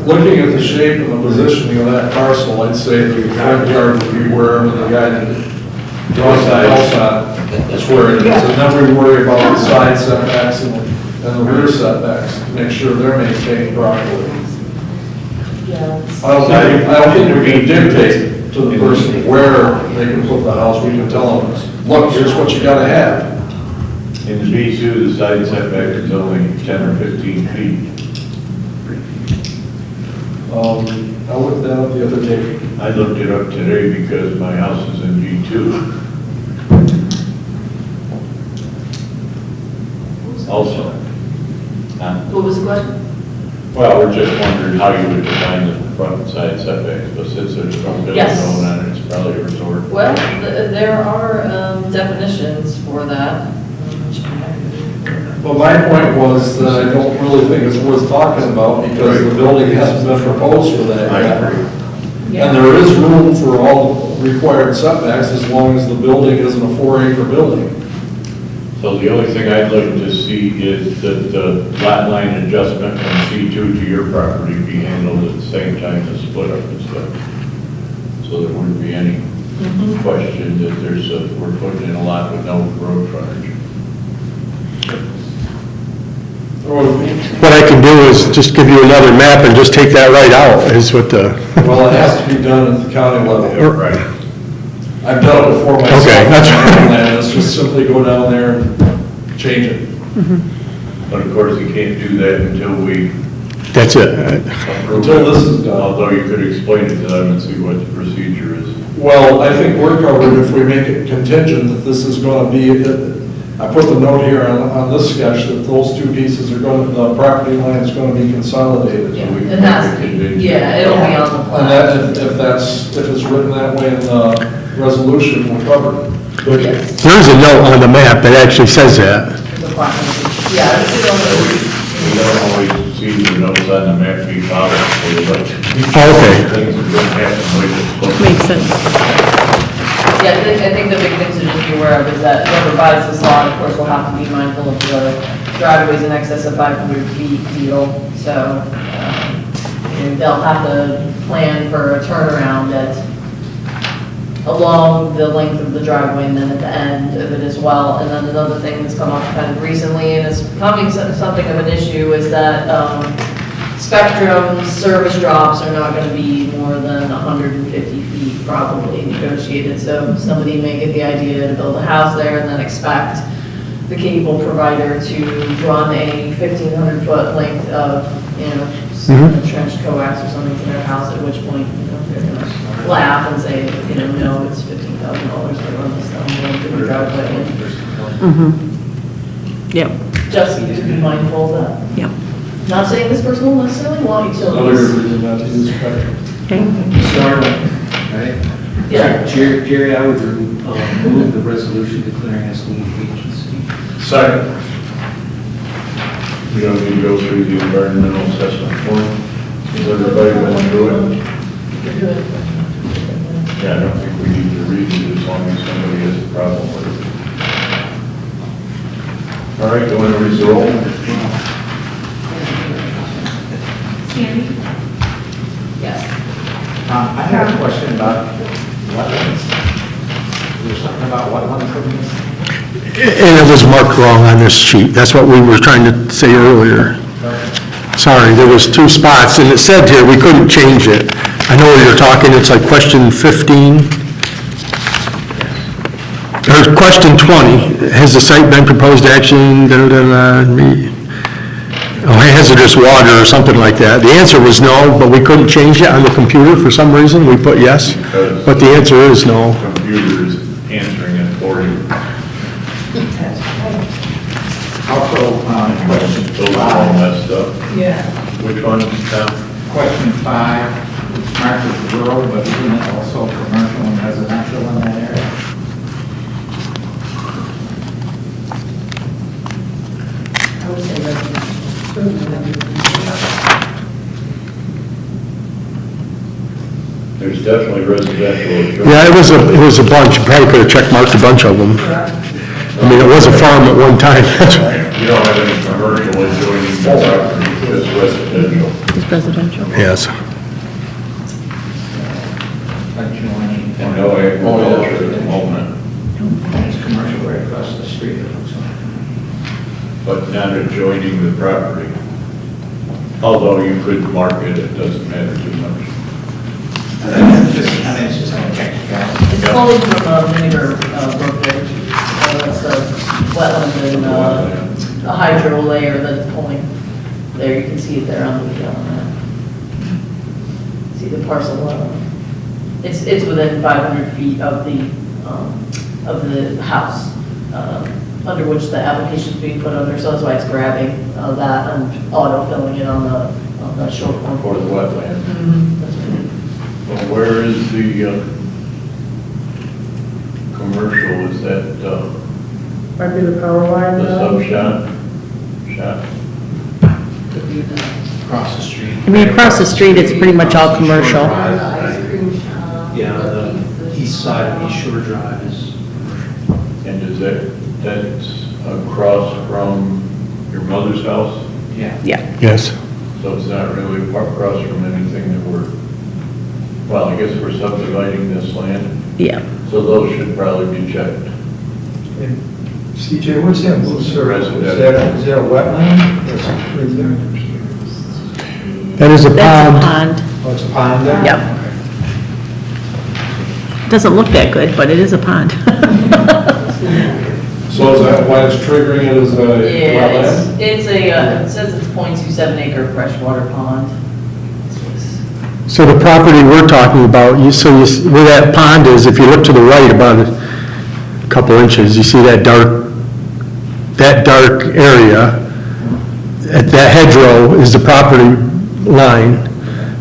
Looking at the shape and the positioning of that parcel, I'd say the front yard would be wherever the guy that draws the house on, that's where it is. And then we worry about the side setbacks and the rear setbacks to make sure they're maintained properly. I don't think we can dictate to the person where they can put the house. We can tell them, look, here's what you gotta have.
In the B2, the side setback is only 10 or 15 feet.
I looked that up the other day.
I looked it up today because my house is in B2. Also.
What was the question?
Well, we're just wondering how you would define the front and side setbacks, but since there's no building
Yes.
going on, it's probably a resort.
Well, there are definitions for that.
Well, my point was that I don't really think it's worth talking about because the building hasn't been proposed for that
I
yet.
agree.
And there is room for all required setbacks as long as the building isn't a 4-acre building.
So the only thing I'd like to see is that the lot line adjustment from C2 to your property be handled at the same time as split up and stuff. So there wouldn't be any question that we're putting in a lot with no road frontage.
What I can do is just give you another map and just take that right out, is what the,
Well, it has to be done at the county level.
Right.
I've done it before myself.
Okay, that's
And it's just simply go down there and change it.
But of course, you can't do that until we
that's it.
approve
Until this is
it.
done.
Although you could explain it to them and see what the procedure is.
Well, I think we're covered if we make it contingent that this is going to be, I put the note here on this sketch that those two pieces are going, the property line is going to be consolidated.
Yeah,
we can
it has
make
to
it
be,
contingent.
yeah, it'll be on the
And
plan.
that, if it's written that way in the resolution, we're covered.
Yes,
There's a note on the map that actually says that.
the plan. Yeah, it's
We don't always see the notes on the map be followed, so like.
Okay.
Things are going to happen the way they're supposed to.
Makes sense.
Yeah, I think the big thing to just be aware of is that whoever buys this lot, of course, will have to be mindful of the driveways in excess of 500 feet deal. So, they'll have to plan for a turnaround along the length of the driveway and then at the end of it as well. And then another thing that's come up kind of recently and is becoming something of an issue is that Spectrum's service drops are not going to be more than 150 feet probably negotiated. So somebody may get the idea to build a house there and then expect the cable provider to run a 1,500-foot length of, trenched coax or something to their house, at which point, they're going to laugh and say, no, it's $15,000 to run this down the driveway.
Yep,
Just to be mindful of that.
yep.
Not saying this person will necessarily want
Another
utilities.
good reason not to use spectrum.
Okay.
Right?
Yeah.
Jerry, I would move the resolution declaring us lead agency.
Second.
We don't need to go through the environmental assessment form. Is everybody going through it? Yeah, I don't think we need to read it as long as somebody has a problem with it. All right, going to resolve.
Sandy?
Yes.
I have a question about wetlands. There's something about wetland improvements?
And it was marked wrong on this sheet. That's what we were trying to say earlier. Sorry, there was two spots, and it said here we couldn't change it. I know what you're talking, it's like question 15. Or question 20, has the site been proposed action, hazardous water or something like that? The answer was no, but we couldn't change it on the computer for some reason. We put yes, but the answer is no.
Computer is answering it for you.
Also, question
Those are all messed up.
Yeah.
Which one, Tom?
Question 5, it's marked as rural, but isn't it also commercial and residential in that area?
I would say residential.
There's definitely residential.
Yeah, it was a bunch. You probably could have check marked a bunch of them. I mean, it was a farm at one time.
You don't have any commercial adjoining the property, just residential.
It's residential.
Yes.
Adjoining.
And no agriculture at the moment,
It's commercial right across the street, it looks like.
but not adjoining the property. Although you could mark it, it doesn't matter too much.
It's just going to check it out.
It's fully from Vinegar Brook Ridge. It's a wetland and a hydro layer that's pulling. There, you can see it there on the map. See the parcel. It's within 500 feet of the house under which the application is being put under. So that's why it's grabbing that and auto-filling it on the short form.
For the wetland.
That's right.
Well, where is the commercial, is that
Might be the power line.
the sub shop? Shop?
Could be the-
Across the street.
I mean, across the street, it's pretty much all commercial.
Yeah, the east side of East Shore Drive is
And is that's across from your mother's house?
Yeah.
Yeah.
Yes.
So it's not really across from anything that we're, well, I guess we're subdividing this land,
Yeah.
so those should probably be checked.
CJ, what's that blue circle? Is that a wetland? That's right there.
That is a
That's a
pond.
pond.
Oh, it's a pond there?
Yep. Doesn't look that good, but it is a pond.
So is that why it's triggering it as a
Yeah,
wetland?
it's it says it's 0.27 acre freshwater pond.
So the property we're talking about, where that pond is, if you look to the right about a couple inches, you see that dark area. That hedgerow is the property line.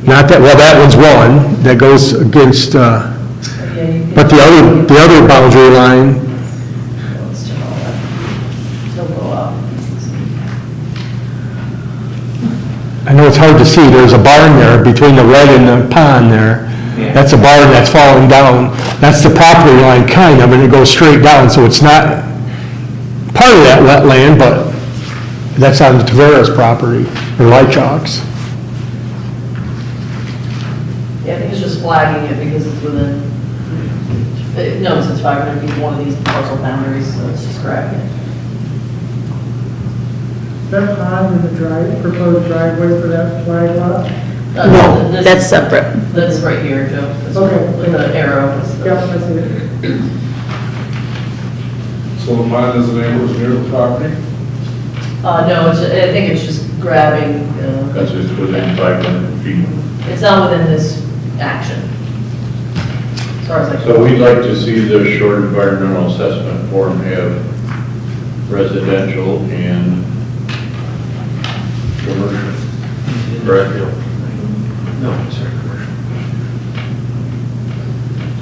Not that, well, that one's one that goes against, but the other boundary line, I know it's hard to see, there's a barn there between the red and the pond there. That's a barn that's falling down. That's the property line kind of, and it goes straight down, so it's not part of that wetland, but that's on the Tavera's property, or Light Chalks.
Yeah, I think it's just flagging it because it's within, it knows it's 500 feet, one of these parcel boundaries, so it's just grabbing it.
That pond in the proposed driveway for that flag lot?
No,
This
that's
is-
separate.
That's right here, Joe. That's
Okay.
with the arrow.
Yep, I see it.
So the pond is the neighbors near the property?
No, I think it's just grabbing,
Because it's within 500 feet.
it's not within this action. As far as I can.
So we'd like to see the short environmental assessment form have residential and commercial. Correct?
No, sorry, commercial.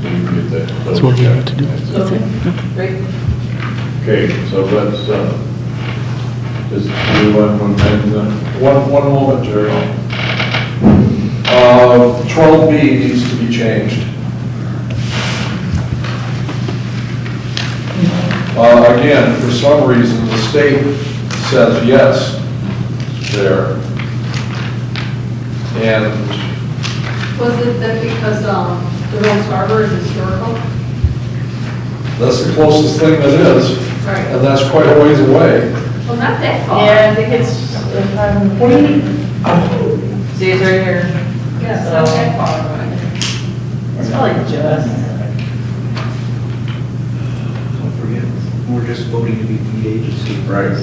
So you can get that.
That's what we have to do.
Okay, great.
Okay, so let's, just do one more thing.
One moment, Jerry. 12B needs to be changed. Again, for some reason, the state says yes there. And
Was it that because the Rose Harbor is historical?
That's the closest thing that is,
Right.
and that's quite a ways away.
Well, not that far.
Yeah, I think it's, if I'm, see, it's right here.
Yeah, it's not that far.
It's probably just,
Don't forget, we're just voting to be lead agency.
Right.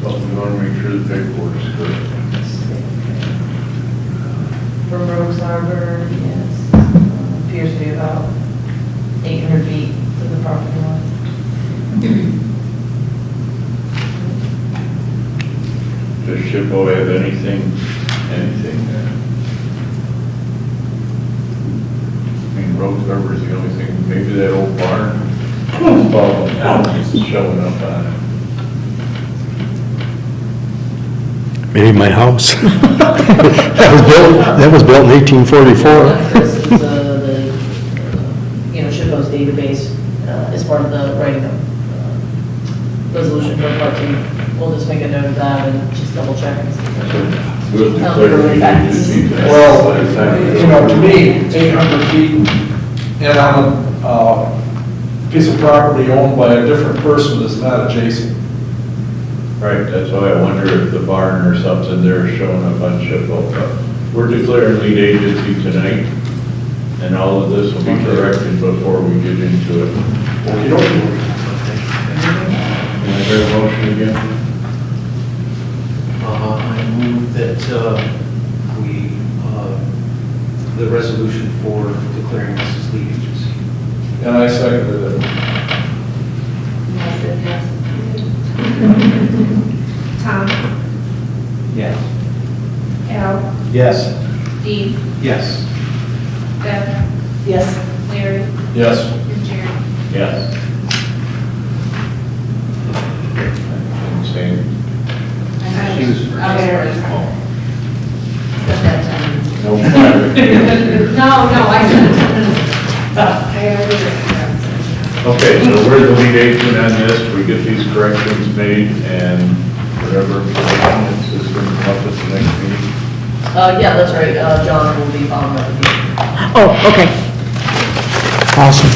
But we want to make sure the paperwork is correct.
from Rogues Harbor, yes, appears to be about 800 feet to the property line.
Does SHPO have anything there? I mean, Rose Harbor is the only thing, maybe that old barn, is showing up on it.
Maybe my house. That was built in 1844.
This is SHPO's database as part of the writing of resolution for part 2. We'll just make a note of that and just double check and see.
We'll declare lead agency tonight.
Well, to me, 800 feet and on a piece of property owned by a different person is not adjacent.
Right, that's why I wonder if the barn or something there is showing up on SHPO. But we're declaring lead agency tonight, and all of this will be corrected before we get into it. Can I hear a motion again?
I move that the resolution for declaring this as lead agency.
And I seconded it.
Tom,
Yes.
Al,
Yes.
Dean,
Yes.
Deb,
Yes.
Larry,
Yes.
and Jerry.
Yes. Same.
She was
No private.
No, I said.
Okay, so we're the lead agent on this, we get these corrections made, and whatever, it's just going to come up at the next meeting.
Yeah, that's right, John will be following up with you.
Oh, okay.
Awesome.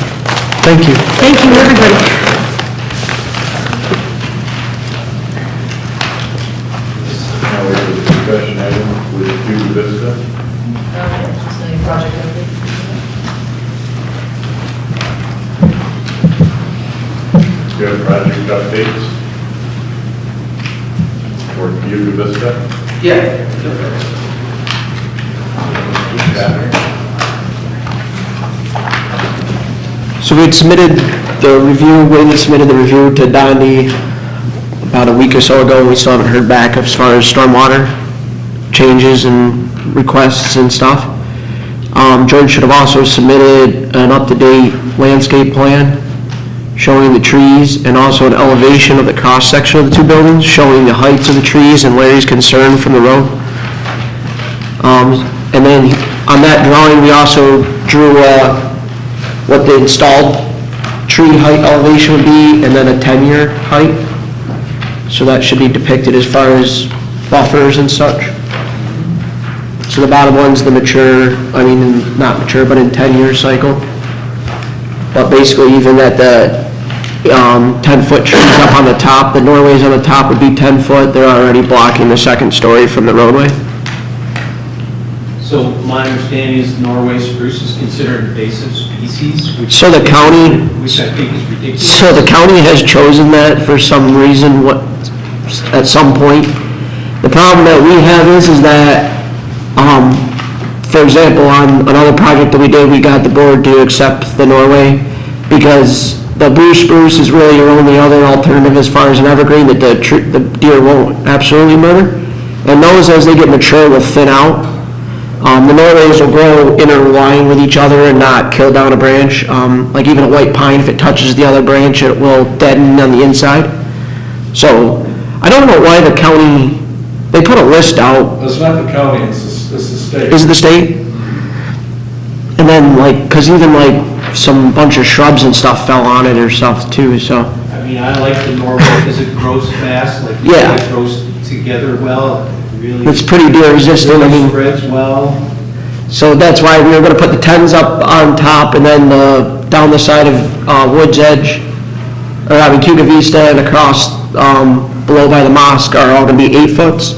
Thank you.
Thank you, everybody.
Now we have a discussion item with Cuba Vista.
Just any project update.
Do you have project updates for Cuba Vista?
Yeah. So we had submitted the review, Wayne had submitted the review to Donnie about a week or so ago, and we still haven't heard back as far as stormwater changes and requests and stuff. George should have also submitted an up-to-date landscape plan showing the trees and also an elevation of the cross-section of the two buildings, showing the heights of the trees and Larry's concern from the road. And then on that drawing, we also drew what the installed tree height elevation would be, and then a 10-year height. So that should be depicted as far as buffers and such. So the bottom one's the mature, not mature, but in 10-year cycle. But basically, even at the 10-foot trees up on the top, the Norways on the top would be 10 foot, they're already blocking the second story from the roadway.
So my understanding is Norway spruce is considered invasive species, which
So the county,
which I think is ridiculous.
so the county has chosen that for some reason, at some point. The problem that we have is that, for example, on another project that we did, we got the board to accept the Norway because the blue spruce is really your only other alternative as far as an evergreen that the deer won't absolutely murder. And those, as they get mature, will thin out. The Norways will grow intertwined with each other and not kill down a branch. Like even a white pine, if it touches the other branch, it will deaden on the inside. So I don't know why the county, they put a list out.
It's not the county, it's the state.
Is it the state? And then because even some bunch of shrubs and stuff fell on it or stuff too, so.
I mean, I like the Norway because it grows fast,
Yeah.
it grows together well, really.
It's pretty deer resistant,
Really spreads well.
So that's why we were gonna put the 10s up on top, and then down the side of Woods Edge, or I mean Cuba Vista and across below by the mosque are all gonna be 8-foots.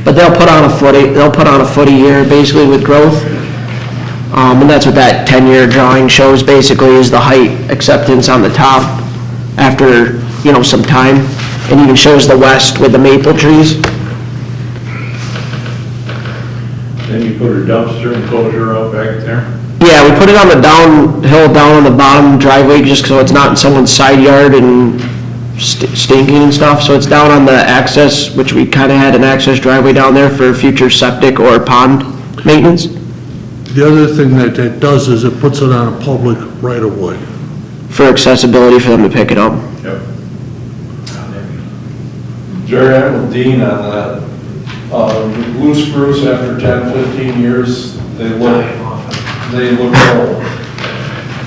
But they'll put on a foot a year, basically with growth. And that's what that 10-year drawing shows, basically, is the height acceptance on the top after, some time. And even shows the west with the maple trees.
Then you put a dumpster enclosure out back there?
Yeah, we put it on the downhill, down on the bottom driveway, just so it's not in someone's side yard and stinking and stuff. So it's down on the access, which we kind of had an access driveway down there for future septic or pond maintenance.
The other thing that that does is it puts it on a public right-of-way.
For accessibility for them to pick it up.
Yep.
Jerry, I'm with Dean on that. The blue spruce, after 10, 15 years, they look old.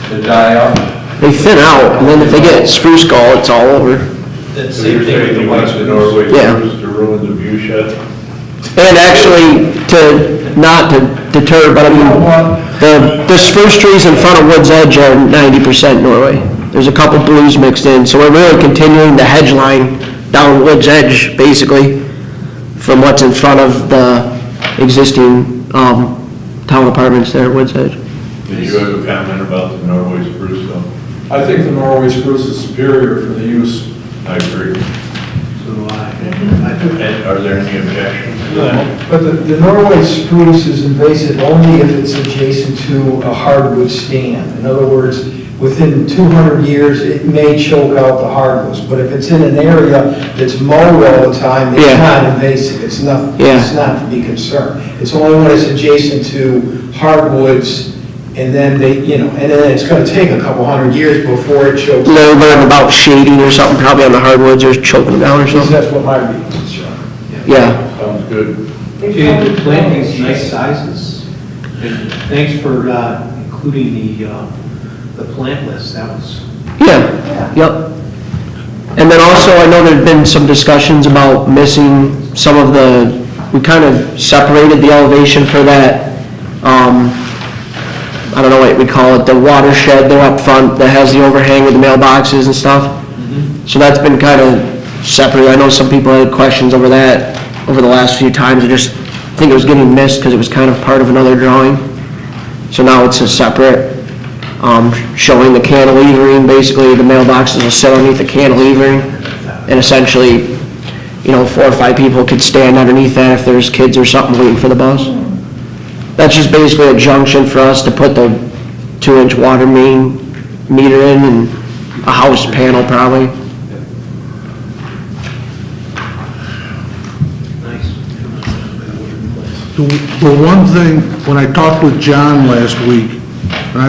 They die out.
They thin out, and then if they get spruce gall, it's all over.
So you're saying you want the Norway
Yeah.
spruce to ruin the view shed?
And actually, not to deter, but I mean, the spruce trees in front of Woods Edge are 90% Norway. There's a couple blues mixed in, so we're really continuing the hedge line down Woods Edge, basically, from what's in front of the existing town apartments there at Woods Edge.
Did you have a comment about the Norway spruce though?
I think the Norway spruce is superior for the use.
I agree.
So do I.
And are there any objections to that?
But the Norway spruce is invasive only if it's adjacent to a hardwood stand. In other words, within 200 years, it may choke out the hardwoods. But if it's in an area that's mowed all the time, it's
Yeah.
not invasive. It's not to be concerned. It's only when it's adjacent to hardwoods, and then and then it's gonna take a couple hundred years before it chokes.
They're learning about shading or something, probably on the hardwoods, or choking them down or something.
That's what my reading is showing.
Yeah.
Sounds good.
Okay, the planting's nice sizes. And thanks for including the plant list, that was...
Yeah, yep. And then also, I know there've been some discussions about missing some of we kind of separated the elevation for that, I don't know what we call it, the watershed there up front that has the overhang with the mailboxes and stuff. So that's been kind of separate. I know some people had questions over that over the last few times. I just think it was getting missed because it was kind of part of another drawing. So now it's a separate, showing the cantilevering. Basically, the mailboxes will sit underneath the cantilevering, and essentially, 4 or 5 people could stand underneath that if there's kids or something waiting for the bus. That's just basically a junction for us to put the 2-inch water main meter in and a house panel probably.
The one thing, when I talked with John last week, and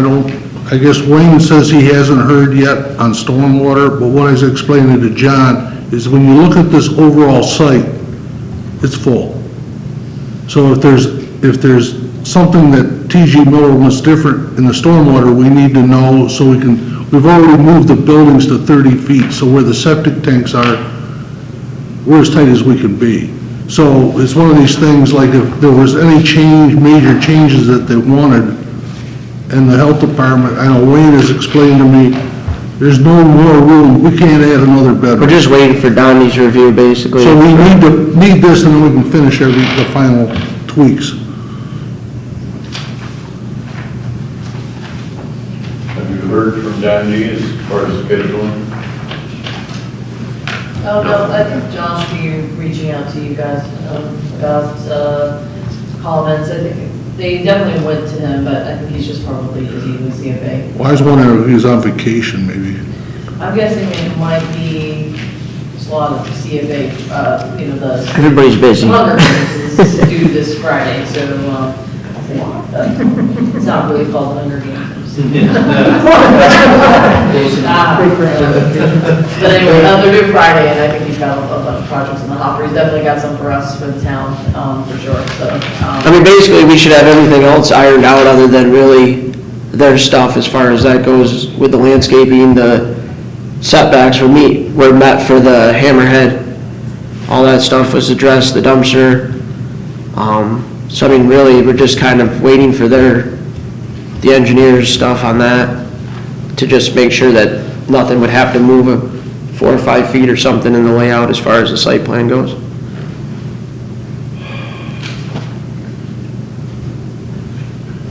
I guess Wayne says he hasn't heard yet on stormwater, but what I was explaining to John is when you look at this overall site, it's full. So if there's something that T.G. Miller was different in the stormwater, we need to know so we've already moved the buildings to 30 feet, so where the septic tanks are, we're as tight as we can be. So it's one of these things, like if there was any major changes that they wanted, and the health department, I know Wayne has explained to me, there's no more room, we can't add another bedroom.
We're just waiting for Donnie's review, basically.
So we need this, and then we can finish the final tweaks.
Have you heard from Donnie as far as scheduling?
Oh, no, I think John should be reaching out to you guys about comments. I think they definitely went to him, but I think he's just probably busy with CFA.
Well, I was wondering if he was on vacation, maybe.
I'm guessing it might be just a lot of CFA, the...
Everybody's busy.
Hunger Games is due this Friday, so I think it's not really called Hunger Games. But anyway, they're due Friday, and I think he's got a bunch of projects in the hopper. He's definitely got some for us, for the town, for sure, so.
I mean, basically, we should have everything else ironed out other than really their stuff as far as that goes with the landscaping. The setbacks were met for the hammerhead. All that stuff was addressed, the dumpster. So I mean, really, we're just kind of waiting for the engineer's stuff on that to just make sure that nothing would have to move 4 or 5 feet or something in the layout as far as the site plan goes.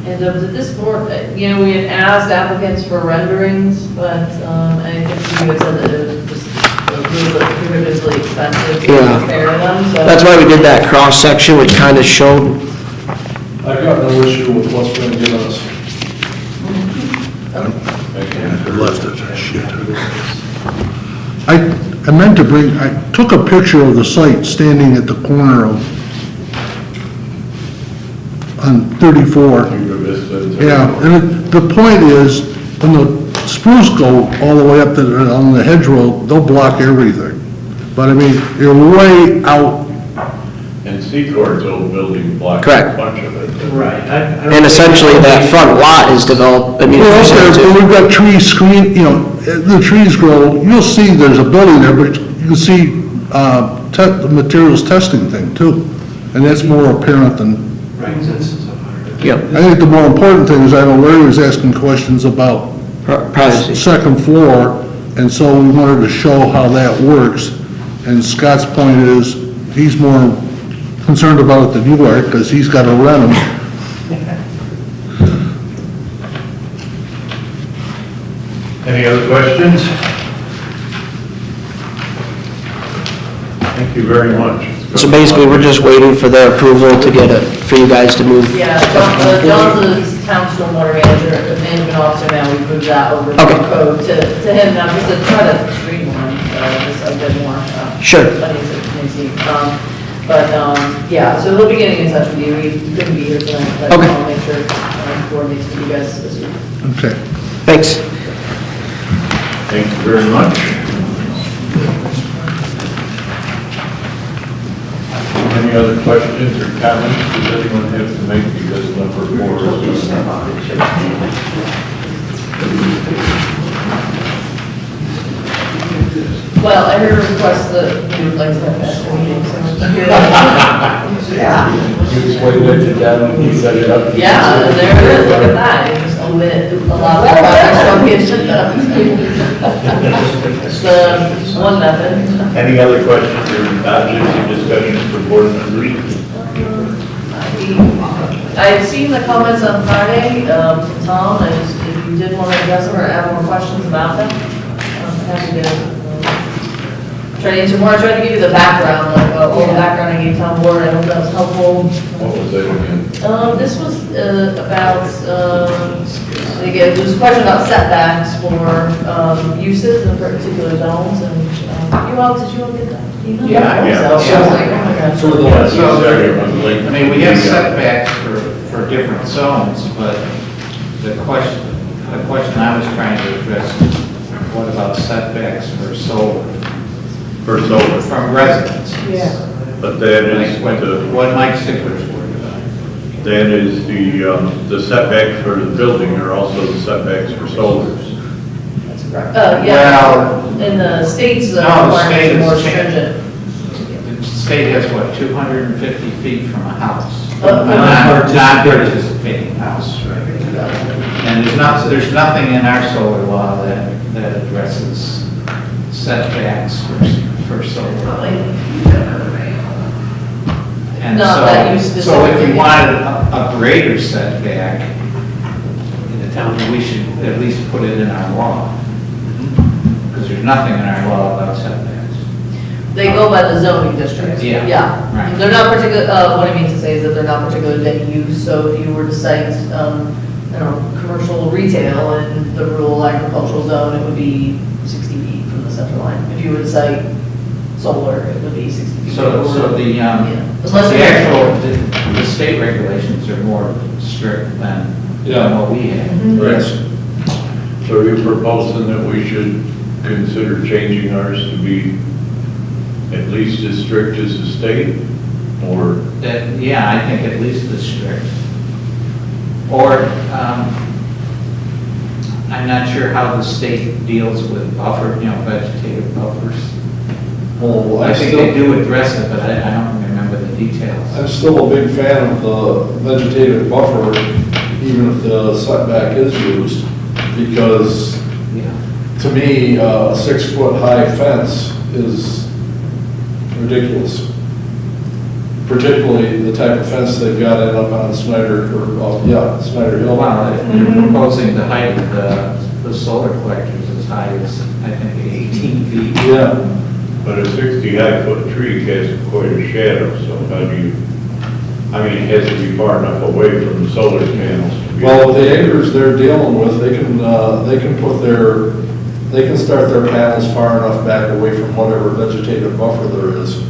And at this point, we had asked applicants for renderings, but I think you had said that it was just a little bit prohibitively expensive to
Yeah.
prepare them, so.
That's why we did that cross-section, which kind of showed,
I've got no issue with what's been given us.
I left it, shit. I meant to bring, I took a picture of the site standing at the corner of, on 34. Yeah, and the point is, when the spruce go all the way up to, on the hedgerow, they'll block everything. But I mean, you're way out.
And Secor's old building blocks a
Correct.
bunch of it.
Right.
and essentially that front lot is developed, I mean,
Well,
if you
out
said
there,
to-
we've got trees screen, the trees grow, you'll see there's a building there, but you can see, the materials testing thing too. And that's more apparent than,
Right,
yeah,
I think the more important thing is, I know Larry was asking questions about
privacy.
second floor, and so we wanted to show how that works. And Scott's point is, he's more concerned about it than you are, because he's got to rent them.
Any other questions? Thank you very much.
So basically, we're just waiting for their approval to get it, for you guys to move.
Yeah, John's the town stormwater manager, the management officer now, we've moved that over from
Okay.
code to him now, just to try to streamline, this a bit more.
Sure.
But, yeah, so they'll be getting in touch with you, we couldn't be here tonight, but
Okay.
I'll make sure, coordinates with you guys this week.
Okay.
Thanks.
Thank you very much. Any other questions or comments does anyone have to make, because number 4 is...
Well, I heard a request that you would like to have extra meetings, so. Yeah.
You just waited it down and he set it up.
Yeah, there it is, look at that, you just omit a lot of projects on the agenda. It's one method.
Any other questions or objects or discussions for board members?
I've seen the comments on Friday from Tom, and if you did want to address them or have more questions about them, I'm happy to try to answer more. I tried to give you the background, like all the background I gave Tom Ward, I hope that was helpful.
What was that again?
This was about, again, there was a question about setbacks for uses in particular zones, and did you all get that?
Yeah.
So I was like, oh my God.
For the,
I mean, we have setbacks for different zones, but the question I was trying to address is, what about setbacks for solar?
For solar.
From residents?
Yeah.
But that is
What Mike Stickler's worried about.
that is the setbacks for the building are also the setbacks for solars.
That's correct. Yeah, in the state's
No, the
requirements
state
are more
is changing.
stringent.
The state has, what, 250 feet from a house?
From a
Non-participating house, right? And there's nothing in our solar law that addresses setbacks for solar. And
Not that you
so if
specifically-
we wanted a greater setback in the town, we should at least put it in our law. Because there's nothing in our law about setbacks.
They go by the zoning districts.
Yeah.
Yeah.
Right.
They're not particular, what I mean to say is that they're not particularly day use, so if you were to cite, commercial retail in the rural agricultural zone, it would be 60 feet from the center line. If you were to cite solar, it would be 60 feet.
So the actual, the state regulations are more strict than what we have.
Yes.
So you're proposing that we should consider changing ours to be at least as strict as the state, or?
Yeah, I think at least as strict. Or, I'm not sure how the state deals with vegetative buffers.
well,
I think they do address it, but I don't remember the details.
I'm still a big fan of the vegetative buffer, even if the setback is used, because to me, a 6-foot-high fence is ridiculous. Particularly the type of fence they've got in up on Snyder, Snyder Hill.
Wow, you're proposing the height of the solar collectors as high as, I think, 18 feet.
Yeah.
But a 60-high-foot tree casts quite a shadow, so how do you, I mean, it has to be far enough away from the solar panels to be.
Well, with the acres they're dealing with, they can start their panels far enough back away from whatever vegetative buffer there is.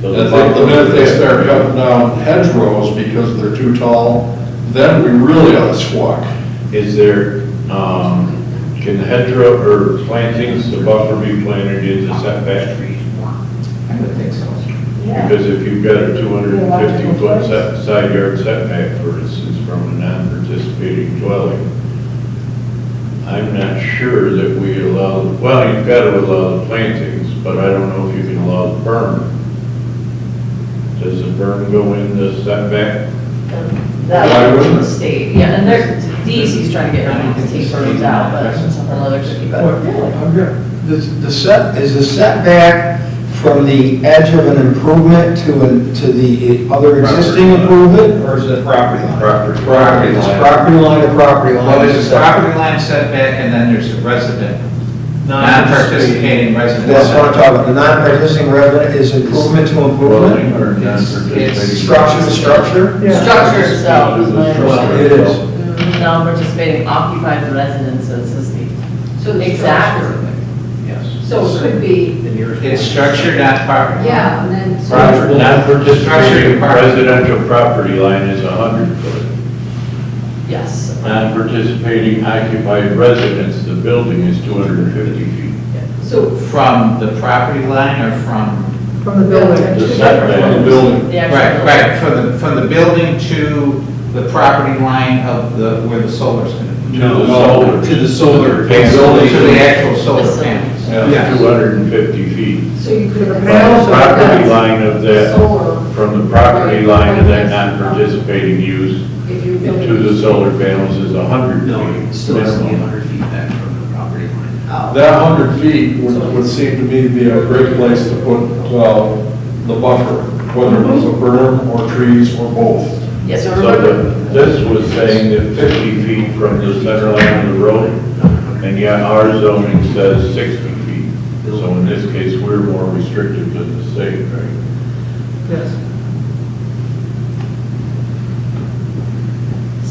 So
And the minute they start cutting down hedgerows because they're too tall, then we really ought to squawk.
Is there, can hedgerow or plantings, the buffer be planted in the setback?
I would think so.
Because if you've got a 250-foot side yard setback, for instance, from a non-participating dwelling, I'm not sure that we allow, well, you've got to allow the plantings, but I don't know if you can allow the berm. Does the berm go in the setback?
That would be the state, yeah, and there's, DEC's trying to get everything to take berms out, but that's another cookie, but.
I'm good. Is the setback from the edge of an improvement to the other existing improvement, or is it property line?
Property
It's
line.
property line to property line.
Well, there's a property line setback, and then there's a resident, non-participating resident.
That's what I'm talking about. The non-participating resident is improvement to
Dwelling
improvement?
or non-participating?
Structure to structure?
Structure itself is my understanding.
It is.
Non-participating occupied residences is the exact word.
Yes.
So it could be,
It's structure, not property.
yeah, and then.
Property, non-participating residential property line is 100 foot.
Yes.
Non-participating occupied residence, the building is 250 feet.
So
From the property line or from?
From the building.
The setback, the building.
The actual
Right,
building.
from the building to the property line of where the solar's going to be.
To the solar.
To the solar.
To the actual solar panels.
Yeah, 250 feet.
So you could.
From the property line of that,
Solar.
from the property line of that non-participating use
If you're building.
to the solar panels is 100 feet.
Still has to be
minimum.
100 feet back from the property line.
Oh.
That 100 feet would seem to me to be a great place to put the buffer, whether it was a berm or trees or both.
Yes, so
So
remember,
this was saying that 50 feet from the center line of the road, and yet our zoning says 60 feet. So in this case, we're more restrictive than the state, right?
Yes.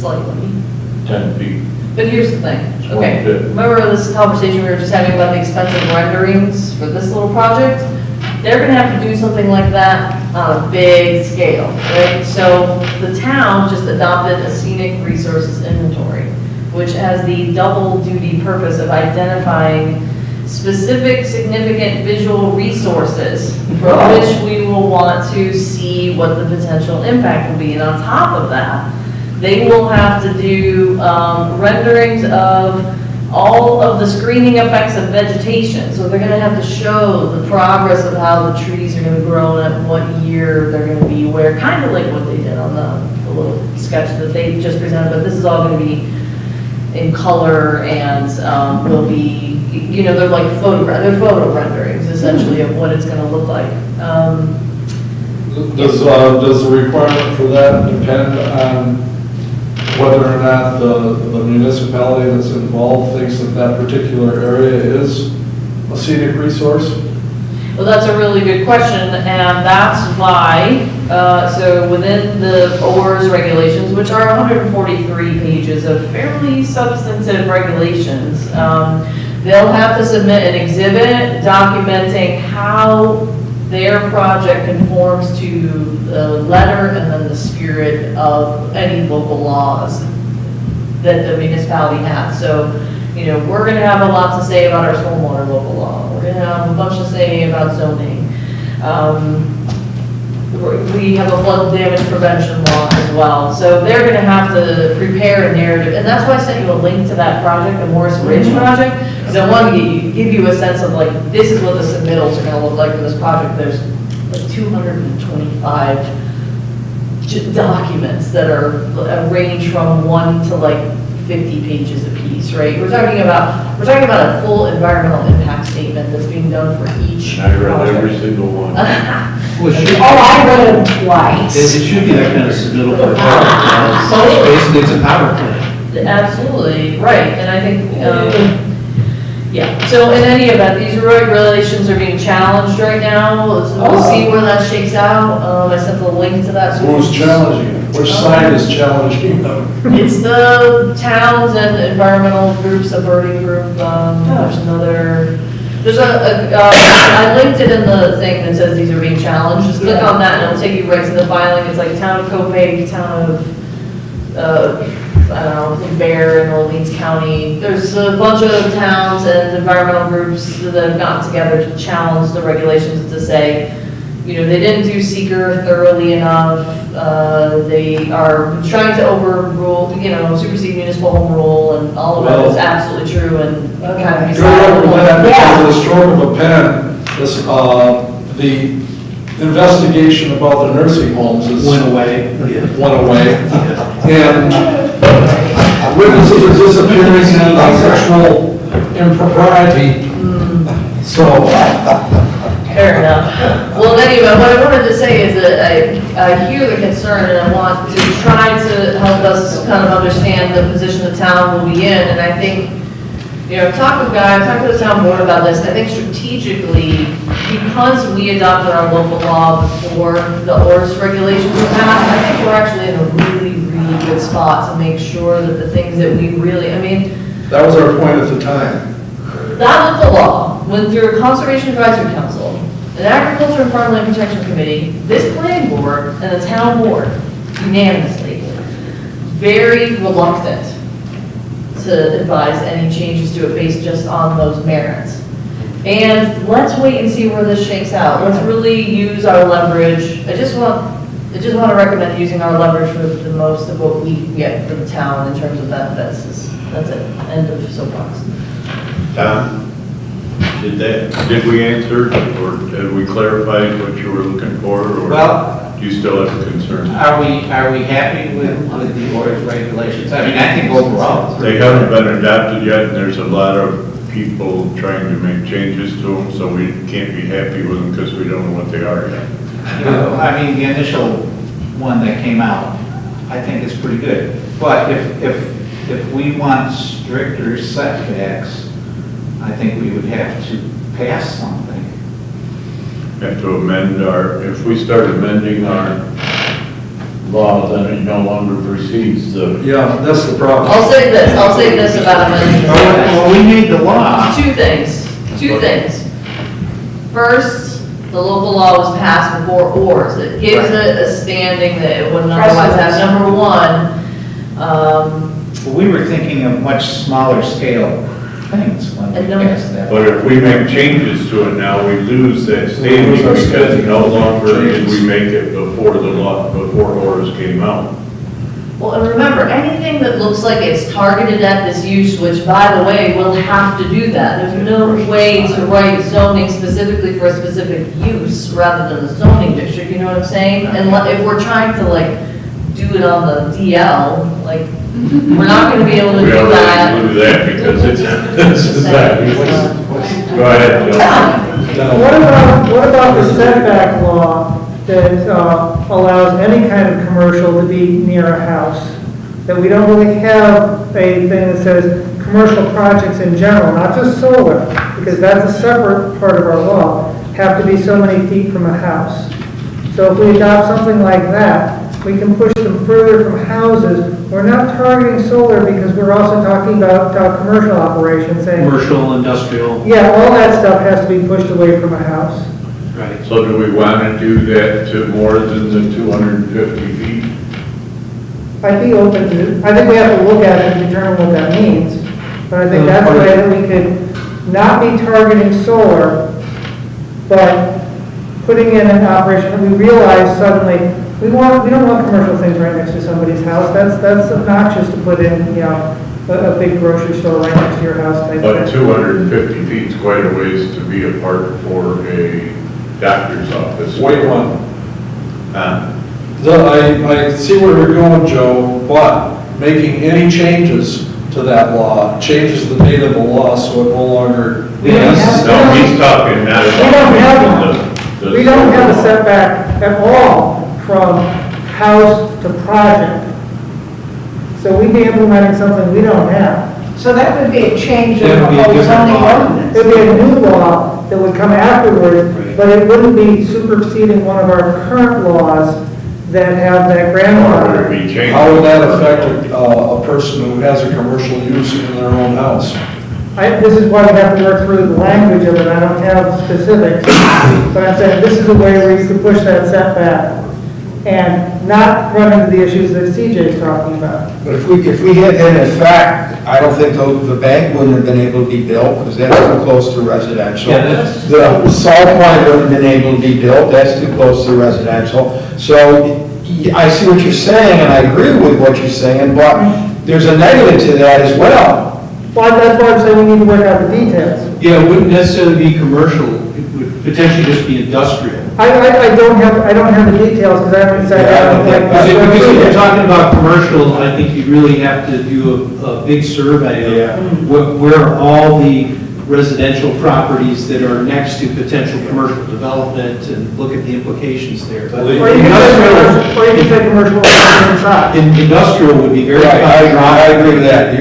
slightly.
10 feet.
But here's the thing,
It's
okay,
150.
remember this conversation we were just having about the expensive renderings for this little project? They're gonna have to do something like that on a big scale, right? So the town just adopted a scenic resources inventory, which has the double duty purpose of identifying specific significant visual resources for which we will want to see what the potential impact will be. And on top of that, they will have to do renderings of all of the screening effects of vegetation. So they're gonna have to show the progress of how the trees are gonna grow and at what year they're gonna be where, kind of like what they did on the little sketch that they just presented, but this is all gonna be in color and will be, you know, they're like they're photo renderings essentially of what it's gonna look like.
Does the requirement for that depend on whether or not the municipality that's involved thinks that that particular area is a scenic resource?
Well, that's a really good question, and that's why, so within the OR's regulations, which are 143 pages of fairly substantive regulations, they'll have to submit an exhibit documenting how their project conforms to the letter and then the spirit of any local laws that the municipality has. So, you know, we're gonna have a lot to say about our stormwater local law. We're gonna have a bunch to say about zoning. We have a flood damage prevention law as well. So they're gonna have to prepare a narrative, and that's why I sent you a link to that project, the Morris Ridge project, because I want to give you a sense of like, this is what the submittals are gonna look like for this project. There's like 225 documents that are range from 1 to like 50 pages apiece, right? We're talking about a full environmental impact statement that's being done for each
And I read
project.
every single one.
Oh, I read it twice.
It should be that kind of submittal for power plant. Basically, it's a power plant.
Absolutely, right, and I think, yeah, so in any event, these regulations are being challenged right now, we'll see where that shakes out, I sent the link to that.
Who's challenging it? Which side is challenging them?
It's the towns and environmental groups, a birding group, there's another, I linked it in the thing that says these are being challenged, just click on that and it'll take you right to the filing, it's like town of Copac, town of, I don't know, Bear in Orleans County. There's a bunch of towns and environmental groups that have gotten together to challenge the regulations to say, you know, they didn't do seeker thoroughly enough. They are trying to overrule, you know, supersede municipal home rule, and all of that is absolutely true and kind of beside the point.
Because of the stroke of a pen, this, the investigation about the nursing homes is.
Went away.
Went away. And witnesses are disappearing and sexual impropriety. So.
Fair enough. Well, anyway, what I wanted to say is that I hear the concern and I want to try to help us kind of understand the position the town will be in. And I think, you know, talk to the town board about this. I think strategically, because we adopted our local law before the ORS regulations were passed, I think we're actually in a really, really good spot to make sure that the things that we really, I mean.
That was our point at the time.
That local law went through a Conservation Advisory Council, an Agriculture and Farmland Protection Committee, this planning board, and the town board unanimously, very reluctant to advise any changes to it based just on those merits. And let's wait and see where this shakes out. Let's really use our leverage. I just want to recommend using our leverage for the most of what we can get for the town in terms of benefits. That's it. End of soapbox.
Tom, did we answer, or have we clarified what you were looking for, or
Well,
do you still have concerns?
Are we happy with the ORS regulations? I mean, I think overall.
They haven't been adopted yet, and there's a lot of people trying to make changes to them, so we can't be happy with them because we don't know what they are yet.
You know, I mean, the initial one that came out, I think is pretty good. But if we want stricter setbacks, I think we would have to pass something.
Have to amend if we start amending our law, then it no longer precedes the.
Yeah, that's the problem.
I'll say this about amending.
Well, we need the law.
Two things. First, the local law was passed before ORS. It gives it a standing that it wouldn't otherwise have. Number one,
We were thinking of much smaller scale things when we passed that.
But if we make changes to it now, we lose that standing because no longer did we make it before ORS came out.
well, and remember, anything that looks like it's targeted at this use, which by the way, we'll have to do that. There's no way to write zoning specifically for a specific use rather than the zoning district, you know what I'm saying? And if we're trying to like do it on the DL, like, we're not gonna be able to
We
do that.
already do that because this is that. Go ahead, Joe.
What about the setback law that allows any kind of commercial to be near a house? That we don't really have a thing that says commercial projects in general, not just solar, because that's a separate part of our law, have to be so many feet from a house. So if we adopt something like that, we can push them further from houses. We're not targeting solar because we're also talking about commercial operations, saying,
Commercial, industrial.
yeah, all that stuff has to be pushed away from a house.
Right.
So do we want to do that to more than the 250 feet?
I'd be open to, I think we have to look at it and determine what that means. But I think that's the way that we could not be targeting solar, but putting in an operation that we realize suddenly, we don't want commercial things right next to somebody's house. That's obnoxious to put in, you know, a big grocery store right next to your house type
But
thing.
250 feet is quite a ways to be apart for a doctor's office.
Wait one. I see where you're going, Joe, but making any changes to that law changes the date of the law, so it no longer
We don't have-
No, he's talking now.
We don't have a setback at all from house to project. So we'd be implementing something we don't have.
So that would be a change in the
That would be a
whole
different
zoning
law.
ordinance.
It'd be a new law that would come afterward, but it wouldn't be superseding one of our current laws that have that
Or
grandfather.
it'd be changed.
How would that affect a person who has a commercial use in their own house?
This is why we have to work through the language of it, I don't have specifics, but I'm saying this is a way where you could push that setback and not run into the issues that CJ's talking about.
But if we had, in effect, I don't think the bank wouldn't have been able to be built, because that's too close to residential.
Yeah, that's-
The salt plant wouldn't have been able to be built, that's too close to residential. So, I see what you're saying, and I agree with what you're saying, but there's a negative to that as well.
Well, that's why I'm saying we need to work out the details.
Yeah, it wouldn't necessarily be commercial, it would potentially just be industrial.
I don't have the details, because I haven't sat down.
Because if you're talking about commercial, I think you really have to do a big survey of where are all the residential properties that are next to potential commercial development and look at the implications there. But
Or you can say commercial inside.
industrial would be very.
I agree with that,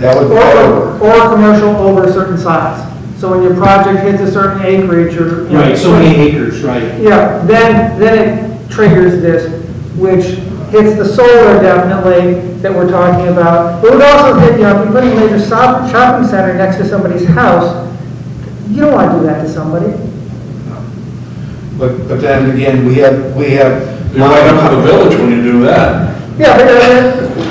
that would be better.
Or commercial over a certain size. So when your project hits a certain acreage or.
Right, so many acres, right.
Yeah, then it triggers this, which hits the solar definitely that we're talking about. But it would also hit, if you put a major shopping center next to somebody's house, you don't want to do that to somebody.
But then again, we have.
You're right up to the village when you do that.
Yeah, but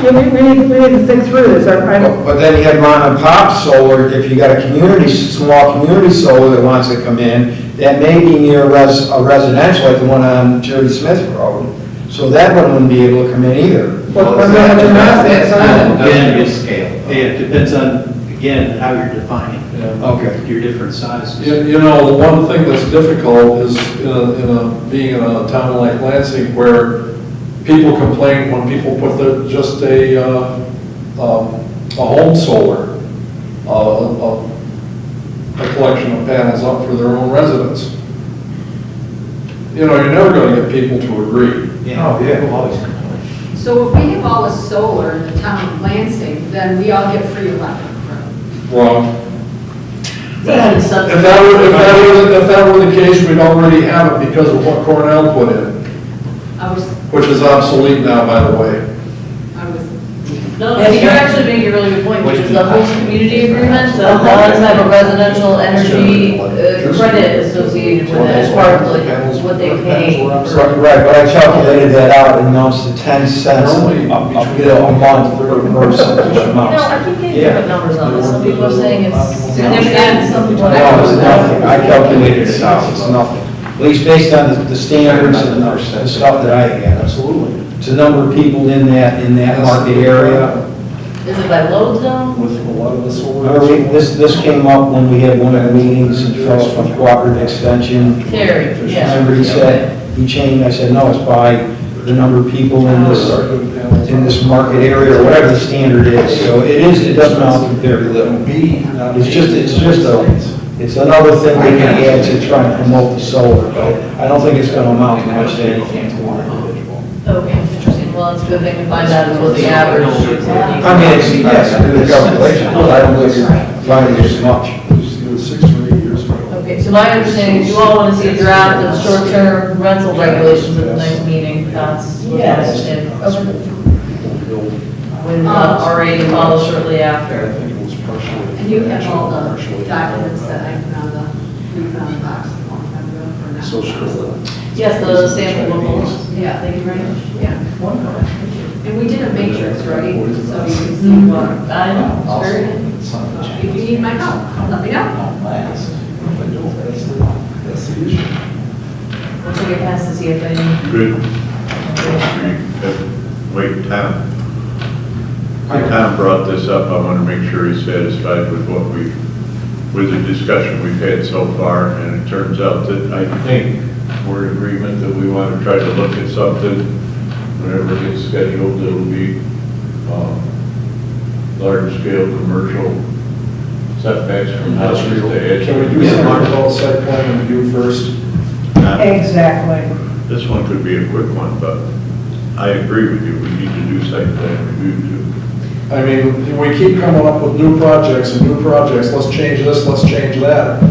we need to think through this.
But then you have mom and pop solar, if you got a small community solar that wants to come in, that may be near a residential, like the one on Jerry Smith Road, so that one wouldn't be able to come in either.
That's not
Again,
industrial scale.
it depends on, again, how you're defining
Okay.
your different sizes.
You know, the one thing that's difficult is being in a town like Lansing where people complain when people put just a home solar, a collection of panels up for their own residents. You know, you're never going to get people to agree.
Yeah, people always complain.
So if we have all this solar in the town of Lansing, then we all get free electric.
Wrong.
Yeah,
If that were the case, we'd already have it because of what Cornell put in, which is obsolete now, by the way.
No, you're actually making a really good point, which is the host community agreement, that does have a residential energy credit associated with it as part of like what they pay.
Right, but I calculated that out, it amounts to 10 cents a bill a month per person.
I keep getting different numbers on this, some people are saying it's significant, some people are.
No, it's nothing, I calculated it out, it's nothing. At least based on the standards and the stuff that I had.
Absolutely.
It's a number of people in that market area.
Is it by load zone?
With a lot of the solar.
Remember, this came up when we had one of the meetings, and fellow from Cooperative Extension.
Terry, yeah.
Remember, he said, he changed, I said, no, it's by the number of people in this market area, or whatever the standard is. So it does amount to very little. It's another thing we can add to try and promote the solar, but I don't think it's gonna amount to much to anything to one individual.
Okay, interesting, well, it's a good thing to find out is what the average.
I mean, it's, yes, I do the calculation, but I don't think you're finding as much.
It was 6 or 8 years ago.
Okay, so my understanding is you all want to see a draft of short-term rental regulations at the next meeting, that's what I understand. When RA follows shortly after.
And you have all the documents that I put on we found the box a long time ago for now.
So sure.
Yes, the sample locals.
Yeah, thank you very much, yeah. And we did a matrix, right, so you can see what.
I know, it's very good.
If you need my help, let me know.
That's the issue.
Once I get past the CFA.
Good. Wait, Tom. Tom brought this up, I want to make sure he's satisfied with with the discussion we've had so far, and it turns out that I think we're in agreement that we want to try to look at something whenever it gets scheduled, it'll be, large-scale commercial setbacks from house to edge.
Can we do something about site plan review first?
Exactly.
This one could be a quick one, but I agree with you, we need to do site plan review too.
I mean, we keep coming up with new projects and new projects, let's change this, let's change that.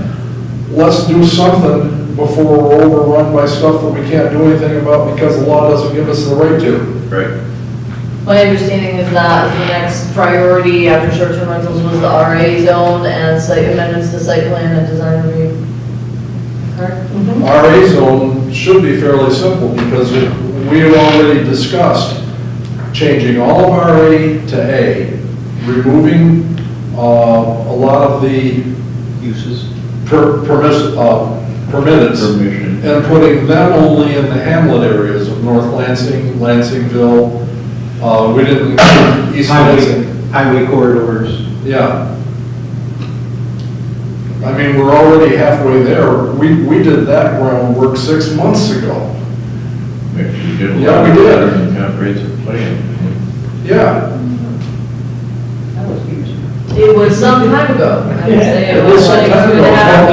Let's do something before we're overrun by stuff that we can't do anything about because the law doesn't give us the right to.
Right.
My understanding is that the next priority after short-term rentals was the RA zone and site amendments to site plan and design review. Correct?
RA zone should be fairly simple because we have already discussed changing all of RA to A, removing a lot of the
Uses.
permitted, and putting them only in the hamlet areas of North Lansing, Lansingville. We didn't include East Lansing.
Highway corridors.
Yeah. I mean, we're already halfway there. We did that groundwork 6 months ago.
Actually, you did a
Yeah,
lot
we
of
did.
better than comprehensive plan.
Yeah.
It was some time ago. I would say
It was some
like
time
2.5
ago.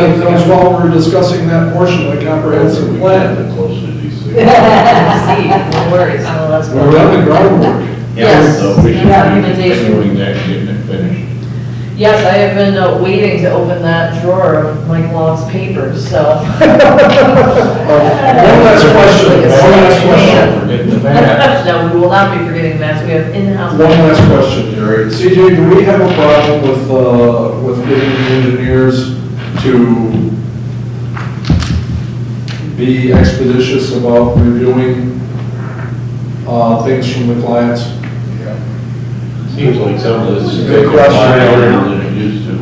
years
That was while we were discussing that portion of the comprehensive plan.
Close to these things.
See, no worries, well, that's
We were on the groundwork.
Yes.
So we should be
Documentation.
continuing that and getting it finished.
Yes, I have been waiting to open that drawer of Mike Long's papers, so.
One last question, one last question.
Forgetting the math.
No, we will not be forgetting that, we have in-house.
One last question, Jerry. CJ, do we have a problem with getting the engineers to be expeditious about reviewing things from the clients?
Seems like some of this is
Good
taking
question.
longer than it used to.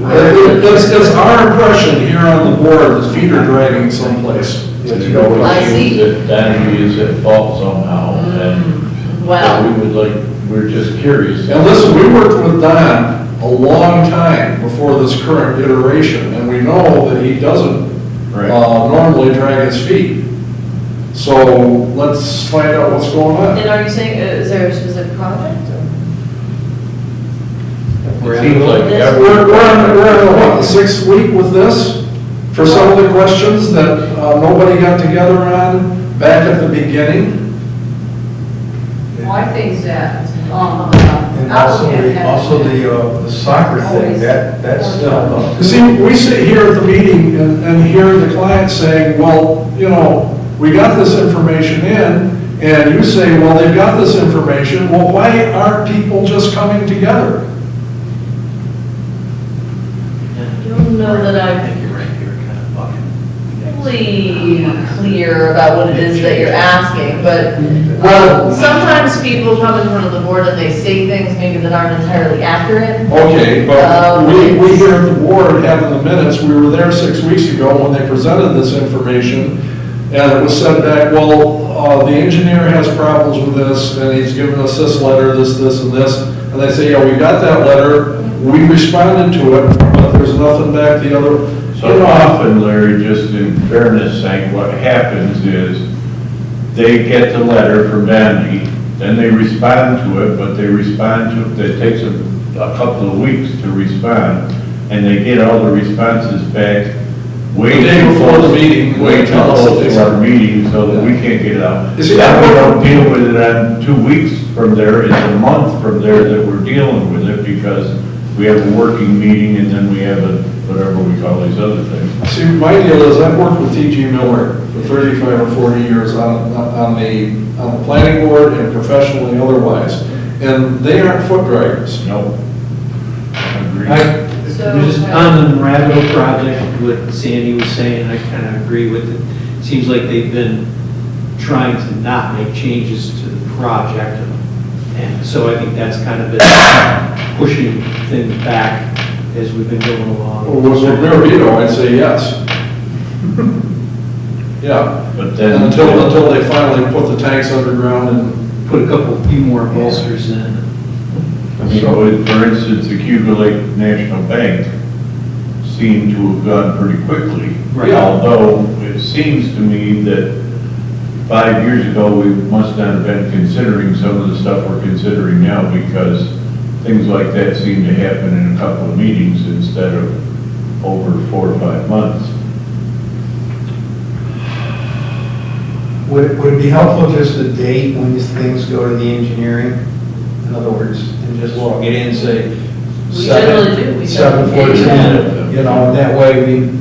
It's our impression here on the board that feet are dragging someplace.
It always
I
seems
see.
that Danby is at fault somehow, and
Well,
we would like, we're just curious.
And listen, we worked with Don a long time before this current iteration, and we know that he doesn't
Right.
normally drag his feet. So let's find out what's going on.
and are you saying, is there a specific project?
It seems like
This-
every.
We're on, what, the 6th week with this? For some of the questions that nobody got together on back at the beginning?
Well, I think that,
And also the soccer thing, that's still.
See, we sit here at the meeting and hear the client saying, well, you know, we got this information in, and you say, well, they've got this information, well, why aren't people just coming together?
I don't know that
I
I'm
think you're right, you're kind of bucking.
fully clear about what it is that you're asking, but sometimes people come in front of the board and they say things maybe that aren't entirely accurate.
Okay, but we here at the board having the minutes, we were there 6 weeks ago when they presented this information, and it was said back, well, the engineer has problems with this, and he's given us this letter, this, and this, and they say, yeah, we got that letter, we responded to it, but there's nothing back the other.
So often, Larry, just in fairness saying, what happens is, they get the letter from Danby, then they respond to it, but they respond to it, it takes a couple of weeks to respond, and they get all the responses back way
The day before the meeting,
way
they
too
tell us
close
that
to
they-
our meeting, so that we can't get it out.
You see,
That we
that-
don't deal with it on 2 weeks from there, it's a month from there that we're dealing with it, because we have a working meeting, and then we have a, whatever we call these other things.
See, my deal is I've worked with T.G. Miller for 35 or 40 years on the planning board and professionally and otherwise, and they aren't foot draggers.
No. Agreed.
Just on the Morado project, what Sandy was saying, I kind of agree with it. Seems like they've been trying to not make changes to the project, and so I think that's kind of been pushing things back as we've been going along.
With Mirabito, I'd say yes. Yeah,
But then.
until they finally put the tanks underground and,
Put a few more bolsters in.
I mean, for instance, the Cuba Lake National Bank seemed to have gone pretty quickly.
Right.
Although it seems to me that 5 years ago, we must not have been considering some of the stuff we're considering now, because things like that seem to happen in a couple of meetings instead of over 4 or 5 months.
Would it be helpful just to date when these things go to the engineering? In other words, and just log it in, say,
We generally do. We
7/14, you know, and that way we,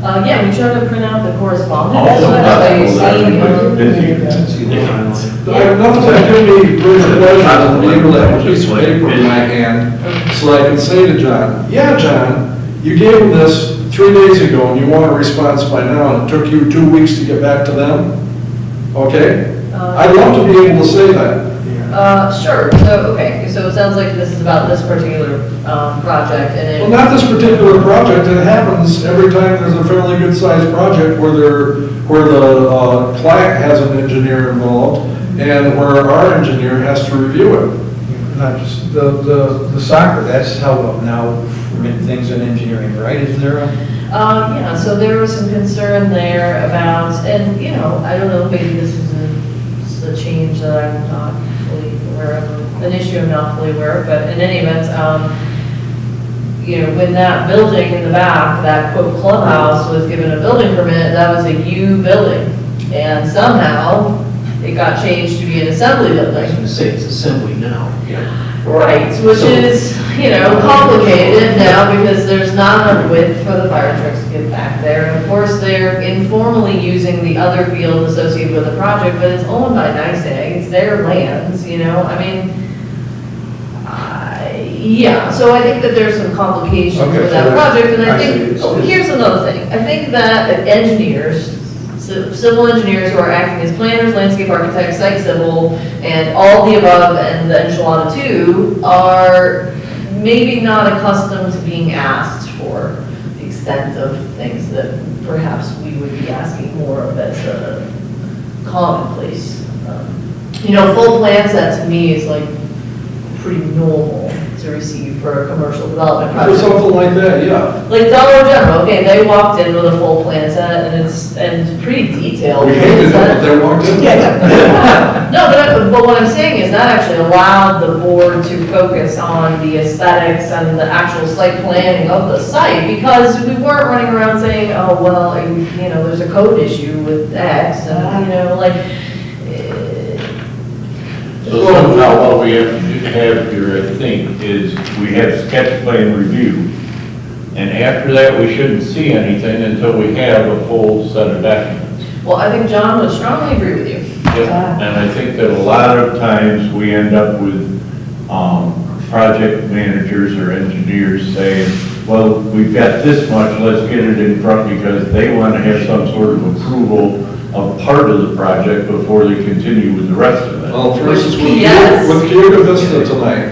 Yeah, we try to print out the correspondence.
Also,
That's why you
possible that
see,
everybody's busy.
I have nothing to give me great pleasure than to able to have a piece of paper in my hand, so I can say to John, yeah, John, you gave him this 3 days ago, and you want a response by now, and it took you 2 weeks to get back to them? Okay? I'd love to be able to say that.
Sure, so, okay, so it sounds like this is about this particular, project, and
Well, not this particular project, it happens every time there's a fairly good-sized project where the client has an engineer involved, and where our engineer has to review it.
not just, the soccer, that's held up now for things in engineering, right? Isn't there a?
Yeah, so there was some concern there about, and, you know, I don't know, maybe this is a change that I'm not fully aware of, an issue I'm not fully aware of, but in any event, you know, when that building in the back, that quote clubhouse was given a building permit, that was a U building. And somehow, it got changed to be an assembly building.
I was going to say it's assembly now.
Right, which is, you know, complicated now because there's not enough width for the fire trucks to get back there. And of course, they're informally using the other field associated with the project, but it's owned by NYSEG, it's their lands, you know, I mean, yeah, so I think that there's some complications
Okay,
with
so
that
there's-
project, and I
I see.
think,
It's-
here's another thing. I think that engineers, civil engineers who are acting as planners, landscape architects, site civil, and all the above and the enchilada too, are maybe not accustomed to being asked for the extent of things that perhaps we would be asking more of as a commonplace. You know, full plan set to me is like pretty normal to receive for a commercial development
For
project.
something like that, yeah.
Like Dollar General, okay, they walked in with a full plan set and pretty detailed.
We hated it, but they walked in.
No, but what I'm saying is that actually allowed the board to focus on the aesthetics and the actual site planning of the site, because we weren't running around saying, oh, well, you know, there's a code issue with X, and, you know, like,
So somehow what we have to have here, I think, is we have sketch plan review. And after that, we shouldn't see anything until we have a full set of documents.
well, I think John would strongly agree with you.
And I think that a lot of times we end up with, project managers or engineers saying, well, we've got this much, let's get it in front, because they want to have some sort of approval of part of the project before they continue with the rest of it.
Well, for instance,
Yes.
with Cuba Vista tonight,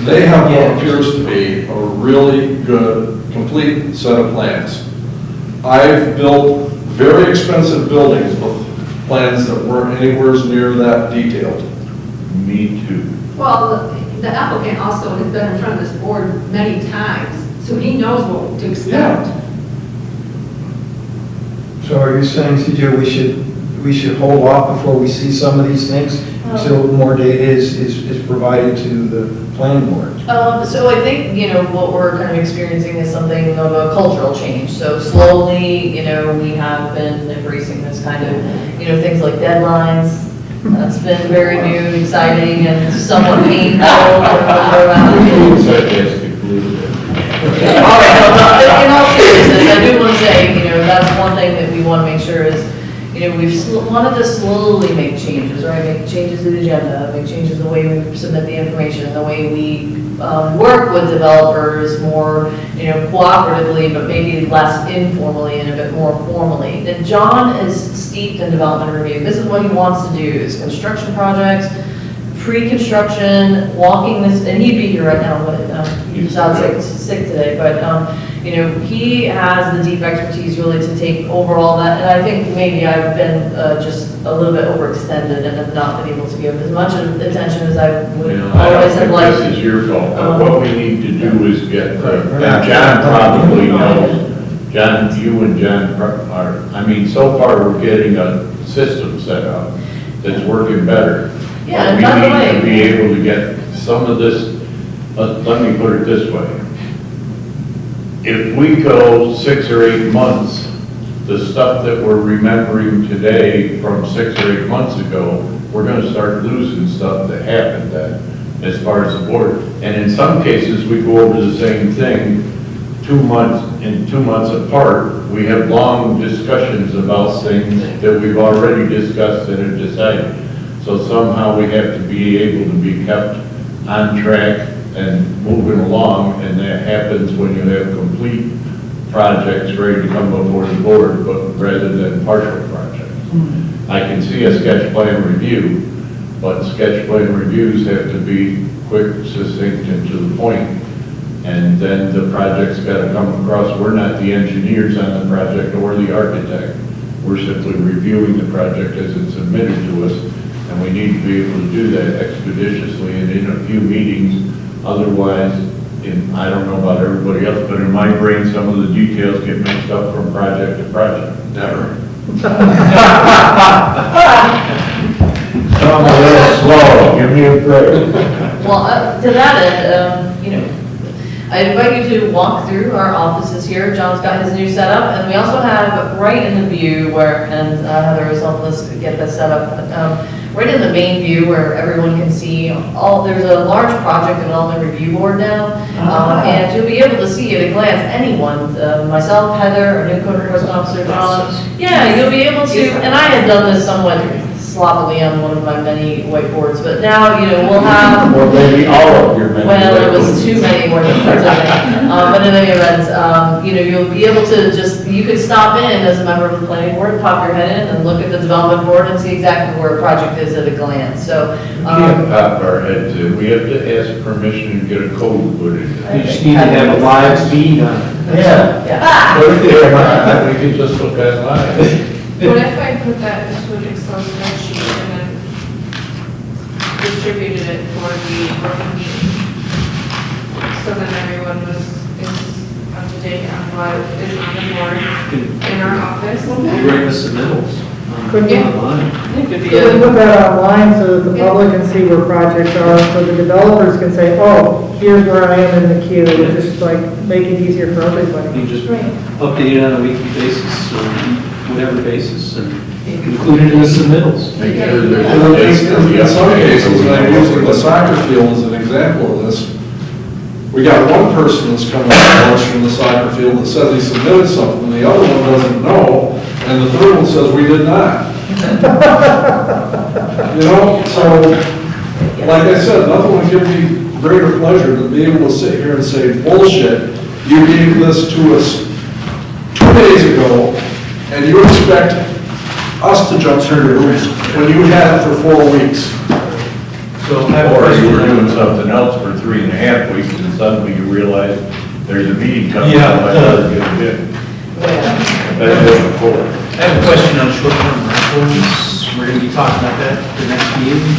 they have what appears to be a really good, complete set of plans. I've built very expensive buildings with plans that weren't anywhere near that detailed.
Me too.
Well, the applicant also has been in front of this board many times, so he knows what to expect.
So are you saying, CJ, we should hold off before we see some of these things until more data is provided to the planning board?
So I think, you know, what we're kind of experiencing is something of a cultural change. So slowly, you know, we have been embracing this kind of, you know, things like deadlines. That's been very new, exciting, and somewhat painful. All right, in all seriousness, I do want to say, you know, that's one thing that we want to make sure is, you know, we've wanted to slowly make changes, right? Make changes to the agenda, make changes in the way we submit the information, the way we work with developers more, you know, cooperatively, but maybe less informally and a bit more formally. And John is steeped in development review. This is what he wants to do, is construction projects, pre-construction, walking this, and he'd be here right now, but he's out sick today, but, you know, he has the deep expertise really to take over all that, and I think maybe I've been just a little bit overextended and have not been able to give as much attention as I would
I don't
always have
think
liked.
this is your fault, but what we need to do is get, and John probably knows, John, you and John are, I mean, so far we're getting a system set up that's working better.
Yeah, and by the
We need
way-
to be able to get some of this, let me put it this way. If we go 6 or 8 months, the stuff that we're remembering today from 6 or 8 months ago, we're gonna start losing stuff that happened then, as far as the board. And in some cases, we go over the same thing 2 months, in 2 months apart. We have long discussions about things that we've already discussed and have decided. So somehow we have to be able to be kept on track and moving along, and that happens when you have complete projects ready to come before the board, but rather than partial projects. I can see a sketch plan review, but sketch plan reviews have to be quick, succinct, and to the point. And then the project's got to come across. We're not the engineers on the project or the architect. We're simply reviewing the project as it's submitted to us, and we need to be able to do that expeditiously and in a few meetings. Otherwise, I don't know about everybody else, but in my brain, some of the details get mixed up from project to project. Never.
I'm a little slow, give me a break.
Well, to that end, you know, I invite you to walk through our offices here. John's got his new setup, and we also have right in the view where, and Heather was helping us get this set up, right in the main view where everyone can see there's a large project development review board now, and you'll be able to see at a glance, anyone, myself, Heather, our new code enforcement officer, John. Yeah, you'll be able to, and I had done this somewhat sloppily on one of my many whiteboards, but now, you know, we'll have.
Or maybe all of your many.
Well, it was too many whiteboards, I think. But in any event, you know, you'll be able to you could stop in as a member of the planning board, pop your head in and look at the development board and see exactly where a project is at a glance, so.
We can't pop our heads in. We have to ask permission and get a code put in.
You just need to have a live feed on it.
Yeah.
Yeah.
Put it there, we can just look at it live.
What if I put that into an Excel spreadsheet and then distributed it for the working meeting? So that everyone is up to date on what is on the board in our office?
Bring the submittals
Could you-
online.
It could be
Could we
a,
put that online so that the public can see where projects are, so the developers can say, oh, here's where I am in the queue, just like make it easier for everybody.
You just update it on a weekly basis, or whatever basis, and include it in the submittals.
Make sure there's.
In some cases, and I'm using the soccer field as an example of this, we got one person that's coming to us from the soccer field that says he submitted something, the other one doesn't know, and the third one says we did not. You know, so, like I said, nothing would give me greater pleasure than be able to sit here and say, bullshit, you gave this to us 2 days ago, and you expect us to jump through your hoops when you had it for 4 weeks.
So I have a
Or you
question.
were doing something else for 3.5 weeks, and suddenly you realize there's a meeting coming
Yeah.
up, I better get it in. That's it before.
I have a question on short-term rentals. We're going to be talking about that the next meeting,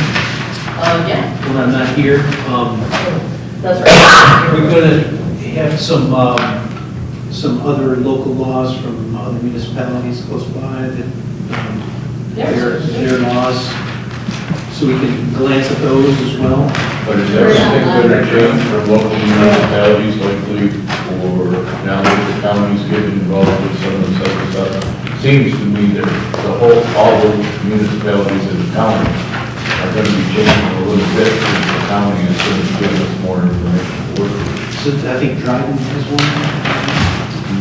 yeah,
when I'm not here.
that's right.
We're going to have some other local laws from other municipalities close by that, their laws, so we can glance at those as well.
But is everything going to change from local municipalities likely, or now that the county's getting involved with some of this other stuff? Seems to me that all the municipalities in the county are going to be changing a little bit, because the county is going to give us more information to work with.
So I think Dryden has one.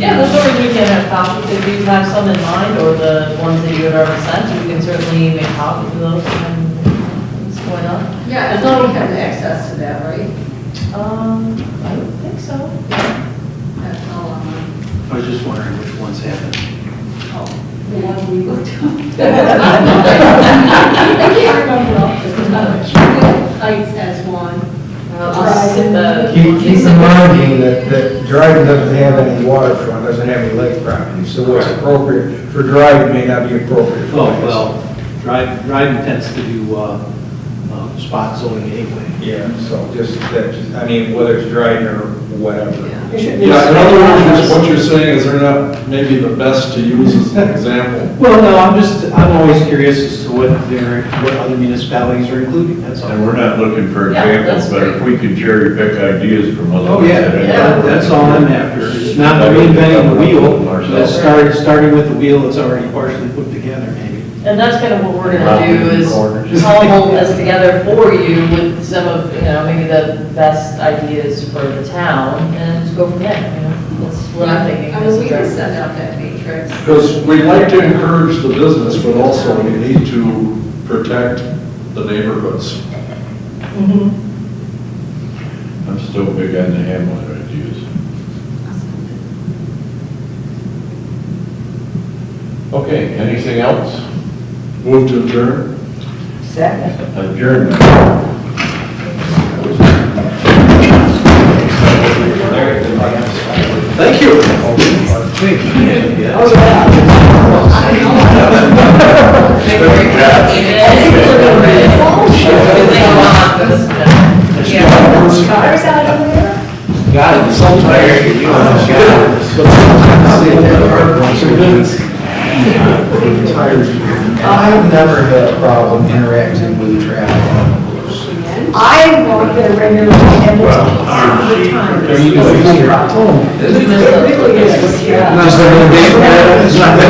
Yeah, those are, we can have copies, if you have some in mind, or the ones that you had already sent, we can certainly make copies of those and what's going on.
Yeah,
There's
as long
no,
as we have access to that, right?
I don't think so.
That's all I'm on.
I was just wondering which ones happened.
The one we looked up. I can't remember all this. Heights as one.
Keep in mind, Dean, that Dryden doesn't have any waterfront, doesn't have any lake property, so what's appropriate for Dryden may not be appropriate for
Oh,
us.
well, Dryden tends to do spot zoning anyway.
Yeah, so just, I mean, whether it's Dryden or whatever.
Yeah, in other words, what you're saying is they're not maybe the best to use as an example.
Well, no, I'm always curious as to what other municipalities are including, that's all.
And we're not looking for
Yeah,
examples,
that's
but if we could cherry pick ideas from other.
Oh, yeah, that's all I'm after, it's not reinventing the wheel, that's starting with the wheel that's already partially put together, maybe.
And that's kind of what we're gonna do is cobble this together for you with some of, maybe the best ideas for the town and go from there, That's what I'm thinking.
I mean, we can send out that matrix.
Because we like to encourage the business, but also we need to protect the neighborhoods.
I'm still big on the Hamlet ideas. Okay, anything else?
Move to adjourn.
Second.
Adjournment.
Thank you.
Cars out of there?
Got it, so tired, you
I've never had a problem interacting with traffic on the loose.
I walk there regularly and it's half the time. It really is, yeah.
Is there a date?